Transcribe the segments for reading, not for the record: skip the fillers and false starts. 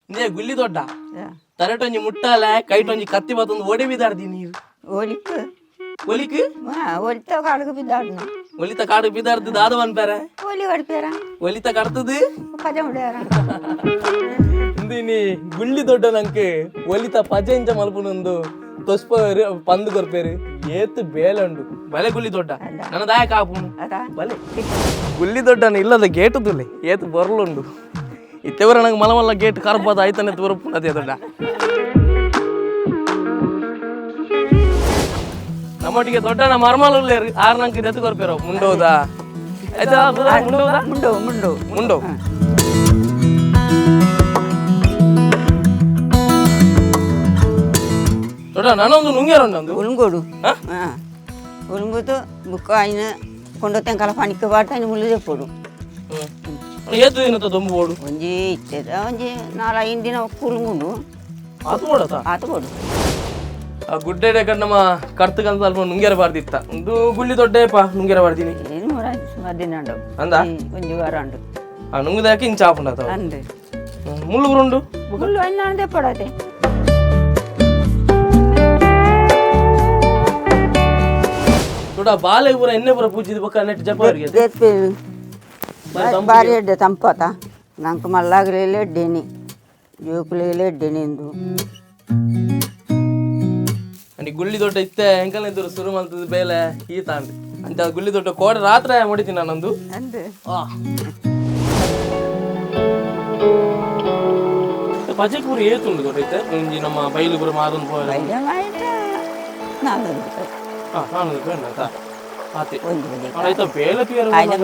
ನೇ ಗುಲ್ಲಿ ದೊಡ್ಡ ತರಟೊಂಜಿ ಮುಟ್ಟಾಲೆ ಕೈಟೊಂಜಿ ಕತ್ತಿ ಬತ್ತೊಂದು ಒಡೆ ಬಿದ್ದಾಡ್ದಿ ನೀರು ಒಲಿಕ್ ಒಲಿಕ್ ಒಲಿತ ಕಾಡುಗ ಬಿದ್ದಾಡ್ನ ಒಲಿತ ಕಾಡು ಬಿದ್ದಾಡ್ದು ದಾದ ಅನ್ಪಾರ ಒಲಿ ಹೊಡ್ಪೇರ ಒಲಿತ ಕಡ್ತದು ಪಜ ಹೊಡ್ಯಾರ ಇಂದಿನಿ ಗುಳ್ಳಿ ದೊಡ್ಡ ನಂಗೆ ಒಲಿತ ಪಜ ಇಂಚ ಮಲ್ಪುನೊಂದು ತೊಸ್ಪ ಪಂದು ಕೊರ್ಪೇರು ಏತು ಬೇಲೆ ಉಂಡು ಬಲೆ ಗುಳ್ಳಿ ದೊಡ್ಡ ನನ್ನ ದಾಯಕ ಆಪುನು ಬಲೆ ಗುಳ್ಳಿ ದೊಡ್ಡನ ಇಲ್ಲದ ಗೇಟು ತುಲೆ ಏತು ಬರ್ಲುಂಡು ಇತ್ತೆವರ ನಂಗೆ ಮಲ ಮಲ್ಲ ಗೇಟ್ ಕರ್ಬಾದ ಆಯ್ತಾನೆ ತೋರ್ಪು ಅದೇ ದೊಡ್ಡ ನಮ್ಮೊಟ್ಟಿಗೆ ದೊಡ್ಡನ ಮರ್ಮಲ್ಲೇರು ಆರು ನಂಗೆ ಎತ್ತು ಕೊರ್ಪೇರೋ ಮುಂಡೋದಾ ಆಯ್ತಾ ಮುಂಡೋದಾ ಮುಂಡು ಮುಂಡು ಮುಂಡೋ ದೊಡ್ಡ ನಾನೊಂದು ನುಂಗೇರೊಂದು ಉಳುಂಗೋಡು ಉಳುಂಗುದು ಬುಕ್ಕ ఆయన ಕೊಂಡೊತ್ತೆ ಕಲ ಪಣಿಕೆ ಬಾಡ್ತಾ ఆయన ಮುಳ್ಳು ತೆಪ್ಪೋಡು ಏತು ದಿನ ದೊಂಬು ಓಡು ಒಂಜಿ ಇತ್ತದ ಒಂಜಿ 4-5 ದಿನ ಕುಲುಂಗುಂಡು ಆತು ಓಡತ ಆತು ಬೋಡು ಆ ಗುಡ್ಡೆ ಕಡೆ ನಮ್ಮ ಕರ್ತಕಂತ ಸ್ವಲ್ಪ ನುಂಗೇರ ಬಾರ್ದಿತ್ತ ಒಂದು ಗುಳ್ಳಿ ದೊಡ್ಡಪ್ಪ ನುಂಗೇರ ಬಾರ್ದಿನಿ ಏನು ಮರ್ದಿನ ಉಂಡು ಅಂದ ಒಂಜಿ ವಾರ ಉಂಡು ಆ ನುಂಗದಾಕಿ ಇಂಚ ಆಪುಂಡ ಅಂದೆ ಮುಳ್ಳುಗುರುಂಡು ಮುಳ್ಳು ಅನ್ನ ತೆಪ್ಪಡತೆ ದೊಡ್ಡ ಬಾಲೆ ಪೂರ ಎಣ್ಣೆ ಪೂರ ಪೂಜಿದ ಬಕ್ಕ ನೆಟ್ ಜಪ ಅವರಿಗೆ ಬಾರಿ ಎಡ್ಡೆ ತಂಪತ ನಂಗೆ ಮಲ್ಲಾಗಲಿಲ್ಲ ಎಡ್ಡೇನಿ ಜೋಕುಲಿಲ್ಲ ಎಡ್ಡೇನಿಂದು ಅಂಡಿ ಗುಳ್ಳಿ ದೊಡ್ಡ ಇತ್ತೆ ಹೆಂಕಲ್ನ ಇದ್ರು ಶುರು ಮಾಡ್ತದ ಬೇಲೆ ಈತ ಅಂಡಿ ಅಂತ ಗುಳ್ಳಿ ದೊಡ್ಡ ಕೋಡ ರಾತ್ರಿ ಮಾಡಿತೀನಿ ನಾನೊಂದು ಅಂದೆ ಪಜೆ ಪೂರ ಏತುಂಡು ದೊಡ್ಡ ಇತ್ತೆ ಒಂಜಿ ನಮ್ಮ ಬೈಲು ಪೂರ ಮಾರೊಂದು ಪೋಯ್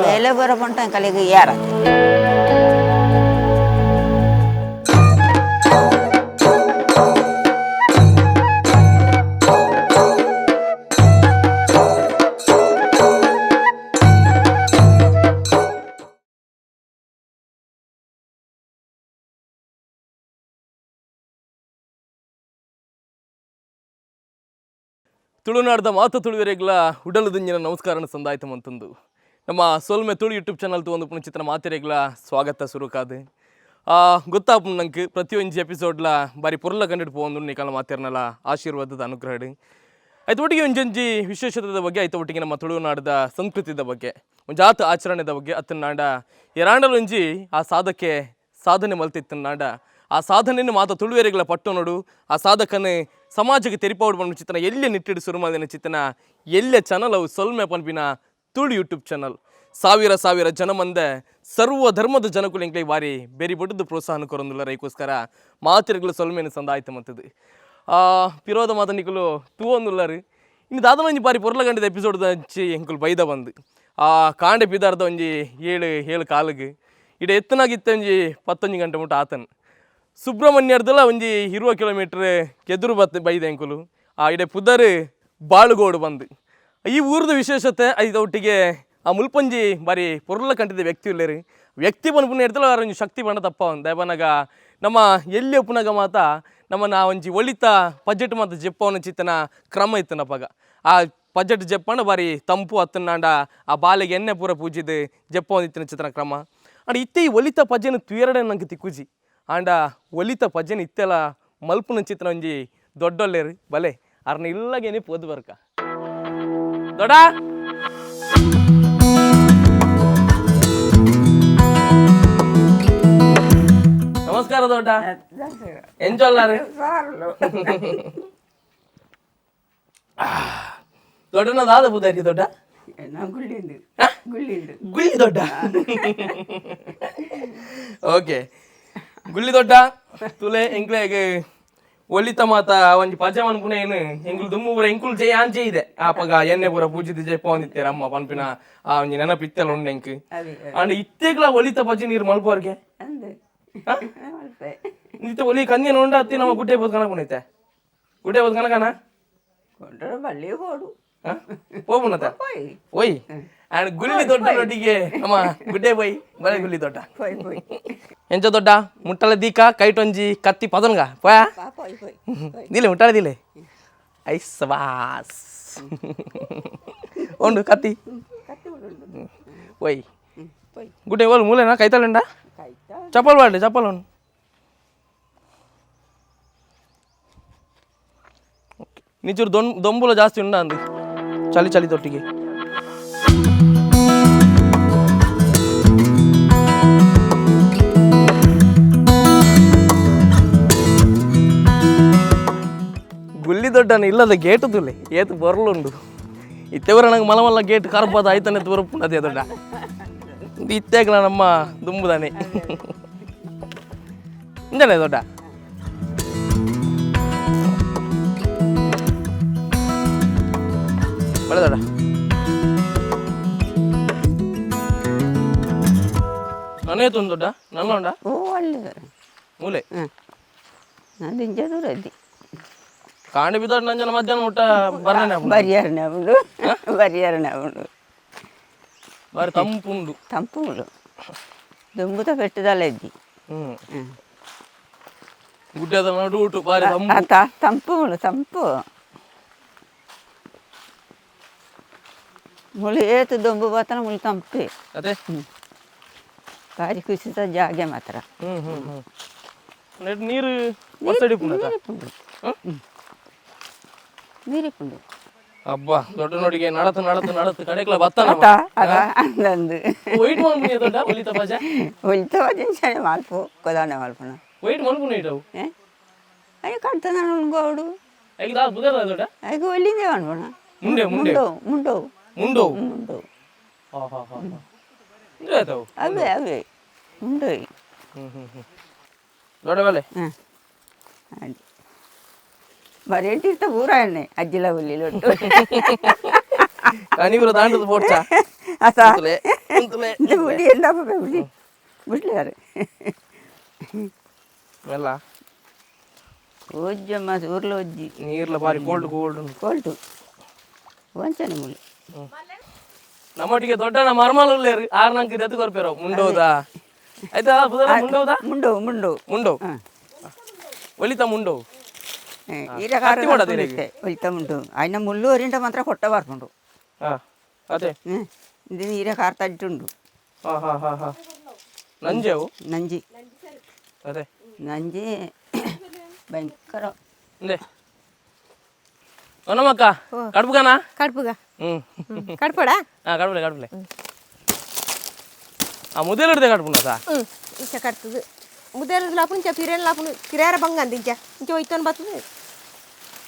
ಬೇಲೆ ಬರ ಪಂಟ ಕಲೆಗೆ ಯಾರ ತುಳುನಾಡ್ದ ಮಾತು ತುಳುವೆರೆಗ್ಲ ಉಡಲು ದುಂಜಿನ ನಮಸ್ಕಾರ ಸಂದಾಯ್ತು ಅಂತಂದು ನಮ್ಮ ಸೋಲ್ಮೆ ತುಳು ಯೂಟ್ಯೂಬ್ ಚಾನಲ್ ಒಂದು ಪುಣ ಚಿತ್ರ ಮಾತಿರೆಗ್ಲ ಸ್ವಾಗತ ಸುರುಕಾದು ಗೊತ್ತಾಪು ನಂಗೆ ಪ್ರತಿಯೊಂದು ಎಪಿಸೋಡ್ಲ ಬಾರಿ ಪುರ್ಲ ಕಂಡಿಟ್ಟು ಪೋಂದು ನಿಕಾಲ ಮಾತಿರ್ನಲ್ಲ ಆಶೀರ್ವಾದದ ಅನುಗ್ರಹ ಆಯ್ತು ಒಟ್ಟಿಗೆ ಒಂಜೊಂಜಿ ವಿಶೇಷತೆ ಬಗ್ಗೆ ಆಯ್ತು ಒಟ್ಟಿಗೆ ನಮ್ಮ ತುಳುನಾಡದ ಸಂಸ್ಕೃತಿದ ಬಗ್ಗೆ ಒಂದು ಜಾತ ಆಚರಣೆದ ಬಗ್ಗೆ ಅತ್ತನ ನಾಡ ಎರಾಂಡಲೊಂಜಿ ಆ ಸಾಧನೆ ಮಲ್ತಿತ್ತು ನಾಡ ಆ ಸಾಧನೆಯನ್ನು ಮಾತ ತುಳುವೆರೆಗಳ ಪಟ್ಟು ನೋಡು ಆ ಸಾಧಕನ ಸಮಾಜಕ್ಕೆ ತೆರಿಪಾಡು ಬಂದ ಚಿತ್ರನ ಎಲ್ಲೇ ನಿಟ್ಟಿಡು ಶುರು ಮಾಡಿದ ಚಿತ್ರನ ಎಲ್ಲೇ ಚಾನಲ್ ಅವು ಸೊಲ್ಮೆ ಪನ್ಪಿನ ತುಳು ಯೂಟ್ಯೂಬ್ ಚಾನಲ್ ಸಾವಿರ ಜನ ಮಂದೆ ಸರ್ವ ಧರ್ಮದ ಜನಕ್ಕೂ ಎಂಕ್ಲೆ ಬಾರಿ ಬೇರೆ ಬಡ್ದು ಪ್ರೋತ್ಸಾಹ ಕೊರೊಂದಿಲ್ಲ ರೈಕೋಸ್ಕರ ಮಾತಿರೆಗಳು ಸೊಲ್ಮೆನ ಸಂದಾಯ್ತು ಮತ್ತದು ಪಿರೋದ ಮಾತನಿಕಲು ತೂವೊಂದುಲ್ಲರು ಇನ್ನು ದಾದ ಒಂಜಿ ಬಾರಿ ಪೊರ್ಲಗಂಡದ ಎಪಿಸೋಡ್ ಹಚ್ಚಿ ಎಂಕುಲು ಬೈದ ಬಂದು ಆ ಕಾಂಡೆ ಬಿದಾರ್ದ ಒಂಜಿ ಏಳು ಕಾಲಿಗೆ ಇಡ ಎತ್ತನಾಗಿತ್ತ ಒಂಜಿ 11 ಗಂಟೆ ಮುಟ್ಟ ಆತನು ಸುಬ್ರಹ್ಮಣ್ಯರ್ದಲ್ಲ ಒಂಜಿ 20 ಕಿಲೋಮೀಟ್ರ್ ಎದುರು ಬೈದೆ ಎಂಕುಲು ಇಡೆ ಪುದರ್ ಬಾಳುಗೋಡು ಬಂದು ಈ ಊರದ ವಿಶೇಷತೆ ಐದು ಒಟ್ಟಿಗೆ ಆ ಮುಲ್ಪಂಜಿ ಬಾರಿ ಪೊರ್ಲ ಕಂಟಿದ ವ್ಯಕ್ತಿ ಇಲ್ಲೇರಿ ವ್ಯಕ್ತಿ ಪನ್ಪುನ ಇರ್ತಲ್ಲ ಒಂಜಿ ಶಕ್ತಿ ಬಣ್ಣ ತಪ್ಪ ಒಂದು ದಯಬನಗ ನಮ್ಮ ಎಲ್ಲಿ ಉಪನಗ ಮಾತ ನಮ್ಮನ್ನ ಒಂಜಿ ಒಳಿತ ಬಜೆಟ್ ಮಾತ ಜೆಪ್ಪವನ ಚಿತ್ತನ ಕ್ರಮ ಇತ್ತು ನಪಗ ಆ ಬಜೆಟ್ ಜೆಪ್ಪಣ್ಣ ಬಾರಿ ತಂಪು ಹತ್ತನಾಂಡ ಆ ಬಾಲೆಗೆ ಎಣ್ಣೆ ಪೂರ ಪೂಜಿದು ಜೆಪ್ಪವನ ಇತ್ತಿನ ಚಿತ್ರನ ಕ್ರಮ ಅಂಡ್ ಇತ್ತೆ ಈ ಒಲಿತ ಪಜ್ಜೆನ ತುಯರಡೆ ನಂಗೆ ತಿಕ್ಕುಜಿ ಆಂಡ ಒಲಿತ ಪಜ್ಜೆನ ಇತ್ತೆಲ್ಲ ಮಲ್ಪುನ ಚಿತ್ರ ಒಂಜಿ ದೊಡ್ಡೊಲ್ಲೇರು ಬಲೆ ಅರ್ನ ಇಲ್ಲಗೇನೆ ಪೋದು ಬರ್ಕ ದೊಡ್ಡ ನಮಸ್ಕಾರ ದೊಡ್ಡ ಎಂಚೊಲ್ಲಾರು ದೊಡ್ಡನದಾದ ಪುದಾರಿ ದೊಡ್ಡ ಗುಳ್ಳಿ ದೊಡ್ಡ ಓಕೆ ಗುಳ್ಳಿ ದೊಡ್ಡ ತುಲೆ ಎಂಕ್ಲೆಗೆ ಒಲಿತ ಮಾತ ಒಂಜಿ ಪಜ ಮನ್ಪುನ ಏನು ಎಂಕುಲು ದುಮ್ಮು ಪೂರ ಎಂಕುಲು ಜಯ ಆಂಚೆ ಇದೆ ಆಪಗ ಎಣ್ಣೆ ಪೂರ ಪೂಜಿದ ಜೆಪ್ಪ ಒಂದಿತ್ತೇರ ಅಮ್ಮ ಪನ್ಪಿನ ಆ ಒಂಜಿ ನೆನಪಿತ್ತೆಲ್ಲ ಉಂಡು ಎಂಕ್ ಅಂಡ್ ಇತ್ತೇಗ್ಲ ಒಲಿತ ಪಜೆ ನೀರು ಮಲ್ಪೋರ್ಗೆ ಇತ್ತ ಒಲಿ ಕಂದಿನ ಉಂಡ ಹತ್ತಿ ನಮ್ಮ ಗುಡ್ಡೆ ಬೋದು ಕನಕುನೈತೆ ಗುಡ್ಡೆ ಬೋದು ಕನಕನ ಬಳ್ಳಿ ಹೋಡು ಹೋಗುಣತ ಓಯ್ ಅಂಡ್ ಗುಳ್ಳಿ ದೊಡ್ಡ ನೊಟ್ಟಿಗೆ ನಮ್ಮ ಗುಡ್ಡೆ ಬೈ ಬಲೆ ಗುಳ್ಳಿ ದೊಡ್ಡ ಎಂಚ ದೊಡ್ಡ ಮುಟ್ಟಲ ದೀಕ ಕೈಟೊಂಜಿ ಕತ್ತಿ ಪದನ್ಗ ಪೋಯ ದಿಲೆ ಮುಟ್ಟಲ ದಿಲೆ ಐಸ್ ಬಾಸ್ ಉಂಡು ಕತ್ತಿ ಓಯ್ ಗುಡ್ಡೆ ಓಲ್ ಮೂಲೆನಾ ಕೈತಲೆಂಡ ಚಪ್ಪಲ್ ಬಾಡ್ಲೆ ಚಪ್ಪಲ್ ಉಂಡು ನಿಚೂರು ದೊಂಬುಲ ಜಾಸ್ತಿ ಉಂಡ ಅಂದು ಚಳಿ ಚಳಿ ತೊಟ್ಟಿಗೆ ಗುಲ್ಲಿ ದೊಡ್ಡನ ಇಲ್ಲದ ಗೇಟು ತುಲೆ ಏತು ಬರಲುಂಡು ಇತ್ತೆವರ ನಂಗೆ ಮಲ ಮಲ್ಲ ಗೇಟ್ ಕರ್ಬಾದ ಆಯ್ತಾನೆ ತೋರಪ್ಪು ಅದೇ ದೊಡ್ಡ ಇತ್ತೇಗಲ ನಮ್ಮ ದುಂಬುದಾನೆ ಇಂಜನೆ ದೊಡ್ಡ ಬಳೆ ದೊಡ್ಡ ನನೇತು ಒಂದು ದೊಡ್ಡ ನನ್ನ ಉಂಡ ಓ ಒಳ್ಳೆ ಮೂಲೆ ನಂದು ಇಂಜ ದೂರ ಇದ್ದಿ ಕಾಂಡಿ ಬಿದ್ದೋಡ್ ನಂಜನ ಮಧ್ಯಾಹ್ನ ಮುಟ್ಟ ಬರ್ನೇ ಬರಿಯಾರನೆ ಅವಳು ಬರಿಯಾರನೆ ಅವಳು ಬಾರಿ ತಂಪುಂಡು ತಂಪುಗಳು ದುಂಬುತ ಪೆಟ್ಟದಲ್ಲ ಇದ್ದಿ ಗುಡ್ಡದ ನಡು ಊಟು ಬಾರಿ ತಂಪುಗಳು ತಂಪು ಮುಳಿ ಏತು ದೊಂಬು ಬಾತನ ಮುಳಿ ತಂಪೆ ಅದೇ ಭಾರಿ ಖುಷಿತ ಜಾಗೆ ಮಾತ್ರ ನೀರು ಒಸಡಿ ಪುಂಡ ನೀರಿಪ್ಪುಂಡು ಅಬ್ಬಾ ದೊಡ್ಡ ನೋಡಿಗೆ ನಡತು ನಡತು ನಡತು ಕಡೆಕ್ಲ ಬತ್ತಾನ ಅಂದಂದು ವೈಟ್ ಮಾಡ್ಬಿಡಿ ದೊಡ್ಡ ಒಲಿತ ಬಾಜ ಒಲಿತ ಬಾಜೆ ಮಾಲ್ಪು ಕೊದಾನೆ ಮಾಲ್ಪನ ವೈಟ್ ಮಾಡ್ಬಿಡಿ ಇಟ್ಟವು ಅಯ್ಯ ಕಟ್ತದ ಉಳ್ಗೋಡು ಈಗ ದಾ ಬುದರ ದೊಡ್ಡ ಈಗ ಒಲ್ಲಿಂದೆ ಮಾಡ್ಬೋಣ ಮುಂಡೆ ಮುಂಡೆ ಮುಂಡೋ ಮುಂಡೋ ಮುಂಡೋ ಹಾ ಹಾ ಹಾ ಇಂದ್ರೆ ಆಯ್ತವು ಅವೇ ಅವೇ ಮುಂಡೋ ದೊಡ್ಡ ಬೇಲೆ ಹಾಂ ಅಡಿ ಬರೀ ಎಂಟಿರ್ತ ಪೂರ ಎಣ್ಣೆ ಅಜ್ಜಿಲ ಹುಲ್ಲಿ ಲೊಟ್ಟು ಕನಿಗುರ ದಾಂಡದ ಪೋಡ್ಚ ಅಸಾ ಅಂತಲೇ ಹುಲಿ ಎಲ್ಲ ಹುಲಿ ಬಿಡ್ಲಿದ್ದಾರೆ ಎಲ್ಲ ಓಜ್ಜಮ್ಮ ಊರ್ಲ ಒಜ್ಜಿ ನೀರ್ಲ ಬಾರಿ ಕೋಲ್ಡ್ ಕೋಲ್ಡ್ ಕೋಲ್ಟು ವಂಚನೆ ಮುಳಿ ನಮ್ಮೊಟ್ಟಿಗೆ ದೊಡ್ಡನ ಮರ್ಮಲ್ಲೇರು ಆರು ನಂಗೆ ದತ್ತು ಕೊರ್ಪೇರೋ ಮುಂಡೋದಾ ಆಯ್ತಾ ಬುದರ ಮುಂಡೋದಾ ಮುಂಡೋ ಮುಂಡೋ ಮುಂಡೋ ಒಲಿತ ಮುಂಡೋ ಈರಗಾರ ಒಲಿತ ಮುಂಡು ಅಯ್ನ ಮುಳ್ಳು ಒರಿಂಟ ಮಾತ್ರ ಕೊಟ್ಟ ಬಾರ್ಕೊಂಡು ಅದೇ ಇದು ನೀರ ಕಾರ್ತಾಡಿಟ್ಟುಂಡು ನಂಜೆವು ನಂಜಿ ಅದೇ ನಂಜಿ ಭಯಂಕರ ಇಂದೆ ಒನ್ನಮಕ್ಕ ಕಡುಪುಗಾನ ಕಡುಪುಗ ಕಡುಪಡ ಕಡುಪಲೆ ಕಡುಪಲೆ ಮುದೇಲು ಹಿಡ್ದೆ ಕಡುಪುನ ಇಂಚ ಕಟ್ತದು ಮುದೇಲು ಲಾಪುನ ಇಂಚ ಪಿರೇನ ಲಾಪುನ ಕಿರಾರ ಬಂಗ ಅಂದ ಇಂಚ ಒಯ್ತೊನ್ ಬರ್ತದೆ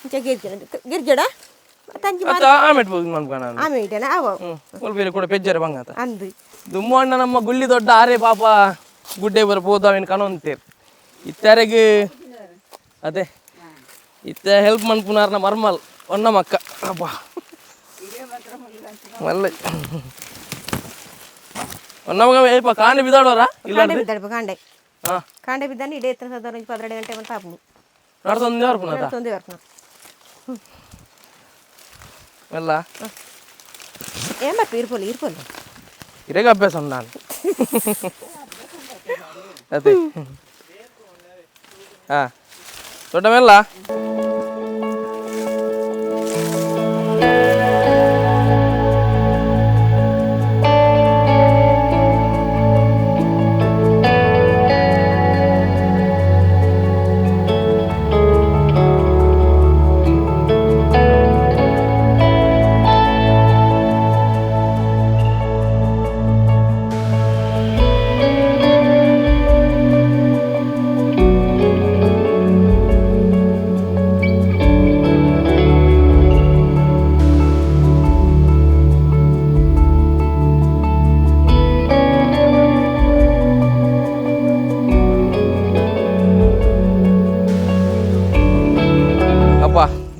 ಇಂಚ ಗಿರ್ಜಡ ತಂಜಿ ಆಮೆಟ್ ಮನ್ಪುಗಾನ ಆಮೆ ಇಟ್ಟನ ಅವ ಸ್ವಲ್ಪ ಕೂಡ ಪೆಜ್ಜರೆ ಬಂಗಾತ ಅಂದು ದುಮ್ಮು ಅಣ್ಣ ನಮ್ಮ ಗುಳ್ಳಿ ದೊಡ್ಡ ಆರೆ ಪಾಪ ಗುಡ್ಡೆ ಬರ್ಬೋದು ಅವೇನು ಕನೊಂತೀರ್ ಇತ್ತಾರೆಗೆ ಅದೇ ಇತ್ತ ಹೆಲ್ಪ್ ಮನ್ಪುನಾರ್ನ ಮರ್ಮಲ್ ಒನ್ನ ಮಕ್ಕ ಅಪ್ಪ ಮಲ್ಲ ಒನ್ನ ಮಗ ಏಪ ಕಾಂಡೆ ಬಿದ್ದಾಡೋರ ಇಲ್ಲ ಕಾಂಡೆ ಕಾಂಡೆ ಬಿದ್ದಾನೆ ಇಡೇ ಎತ್ತರ 12 ಗಂಟೆ ಬಂತ ಆಪು ನಡ್ತೊಂದೇ ವರ್ಪುನ ನಡ್ತೊಂದೇ ವರ್ಪುನ ಎಲ್ಲ ಏನ್ ಮಾಡ್ತು ಇರ್ಪೋಲು ಇರೇಗ ಅಭ್ಯಾಸ ಉಂಟು ನಾನು ಅದೇ ದೊಡ್ಡ ಮೇಲ್ಲ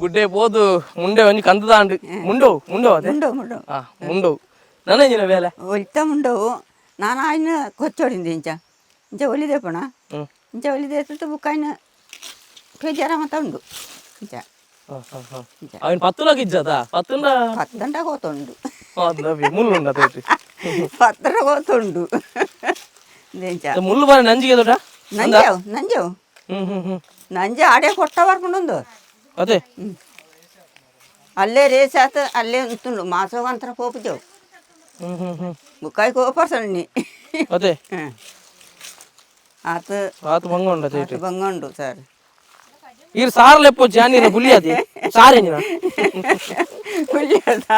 ಗುಡ್ಡೆ ಬೋದು ಮುಂಡೆ ಒಂಜಿ ಕಂದದಾಂಡು ಮುಂಡೋ ಅದೇ ಮುಂಡೋ ನನಂಜಿನ ಬೇಲೆ ಒಲಿತ ಮುಂಡವು ನಾನು ಆಯ್ನ ಕೊಚ್ಚೋಡಿಂದ ಇಂಚ ಒಲಿದೆ ಪಣ ಇಂಚ ಒಲಿದೆ ಬುಕ್ ಆಯ್ನ ಬೇಜಾರ ಮತ್ತ ಉಂಡು ಇಂಚ ಅವನ್ ಪತ್ತುಲకి ఇచ్చదా పత్తుండా పత్తంట కోతుండు ముళ్ళు ఉండదు పత్తర కోతుండు ముళ్ళు బాగా నంజిಗೆ ದೊಡ್ಡ ನಂಜವು ನಂಜೆ ಆಡೆ ಕೊಟ್ಟ ಬರ್ಕೊಂಡು ಅದೇ ಅಲ್ಲೇ ರೇಸ್ ಆತ ಅಲ್ಲೇ ಉಂಟುಂಡು ಮಾಸವಂತರ ಕೋಪಜವು ಬುಕ್ಕಾಯಿ ಕೋಪರ್ಸಣ್ಣಿ ಅದೇ ಆತ ಆತ ಬಂಗೊಂಡು ಬಂಗೊಂಡು ಸರ್ ఈరు సార్ లేకపోవచ్చు నీరు పులి అది సారేంజిన పుల్లి కదా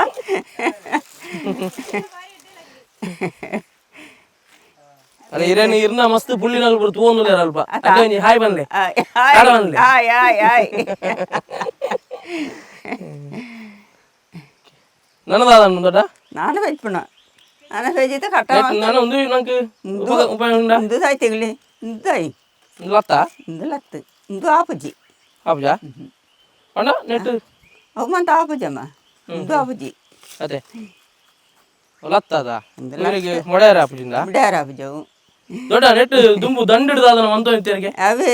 ಅಲ್ಲ ಇರೇನು ಇರ್ನ ಮಸ್ತ್ ಪುಳ್ಳಿ ನಲ್ಬರು ತಗೊಂಡು ಅಲ್ಪ ಹಾಯ್ ಬಂದ್ಲೆ ಆಯ್ ಆಯ್ ಆಯ್ ನನ್ನದಾದ ದೊಡ್ಡ ನಾನು ವೆಜ್ಪುಣ ನಾನು ವೆಜ್ಜಿತ ಕಟ್ಟ ನಾನು ಒಂದು ನಂಗೆ ಉಪಾಯ ಉಂಡ ಇಂದು ಸಾಯ್ ತೆಗಲಿ ಇಂದು ಸಾಯ್ ಲತ್ತ ಇಂದು ಲತ್ತು ಇಂದು ಆಪುಜಿ ಆಪುಜಾ ಅಣ್ಣ ನೆಟ್ ಅವಮಂತ ಆಪುಜಮ್ಮ ಇಂದು ಆಪುಜಿ ಅದೇ ಲತ್ತದ ಮೊಡೆಯರ ಆಪುಜಿಂದ ಬಿಡ್ಯಾರ ಆಪುಜವು ದೊಡ್ಡ ನೆಟ್ ದುಂಬು ದಂಡಿಡ್ದಾದ ಮಂತ ನಿಂತಿಯರಿಗೆ ಅವೇ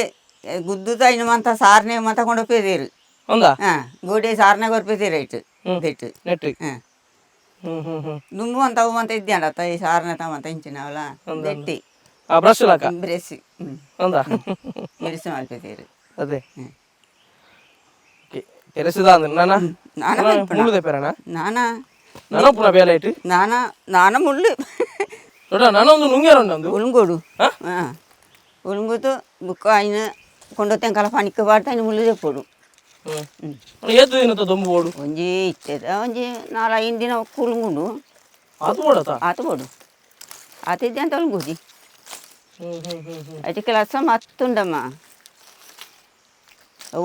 ಗುದ್ದುದ ಇನ್ನು ಮಂತ ಸಾರನೆ ಮಂತ ಕೊಂಡೋಗ್ತಿದ್ದೀರಿ ಒಂದಾ ಹಾಂ ಗೋಡೆ ಸಾರನೆ ಕೊರ್ಪಿದ್ದೀರಿ ಇಟ್ಟು ಇಟ್ಟು ನೆಟ್ ಹಾಂ ದುಂಬು ಅಂತ ಅವು ಮಂತ ಇದ್ದ್ಯಾಡತ್ತ ಈ ಸಾರನೆ ತಮ್ಮಂತ ಇಂಚಿನವಲ್ಲ ದೆಟ್ಟಿ ಆ ಬ್ರಷ್ ಲಾಕ ಬ್ರೆಸಿ ಒಂದಾ ಮೆಡಿಸಿನ್ ಮಾಡ್ತಿದ್ದೀರಿ ಅದೇ ಕೆರೆಸಿದ ಅಂದ್ರೆ ನಾನು ಮುಳ್ಳುದೆ ಪೇರಣ ನಾನಾ ನಾನು ಪುನಃ ಬೇಲೆ ಇಟ್ಟು ನಾನ ಮುಳ್ಳು ನೋಡ ನಾನೊಂದು ನುಂಗೇರುಂಡು ಉಳುಂಗೋಡು ಹಾಂ ಉಳುಂಗುದು ಬುಕ್ಕ ఆయన ಕೊಂಡೊತ್ತೆ ಕಲ ಪಣಿಕ್ಕೆ ಬಾಡ್ತಾ ఆయన ಮುಳ್ಳು ತೆಪ್ಪೋಡು ಏತು ದಿನ ದೊಂಬು ಓಡು ಒಂಜಿ ಇತ್ತದ ಒಂಜಿ 4-5 ದಿನ ಉಳುಂಗುಂಡು ಅದು ಓಡತ ಆತ ಬೋಡು ಆತಿದ್ದೆ ಅಂತ ಉಳುಂಗುಜಿ ಅದಕ್ಕೆ ಕೆಲಸ ಮತ್ತುಂಡಮ್ಮ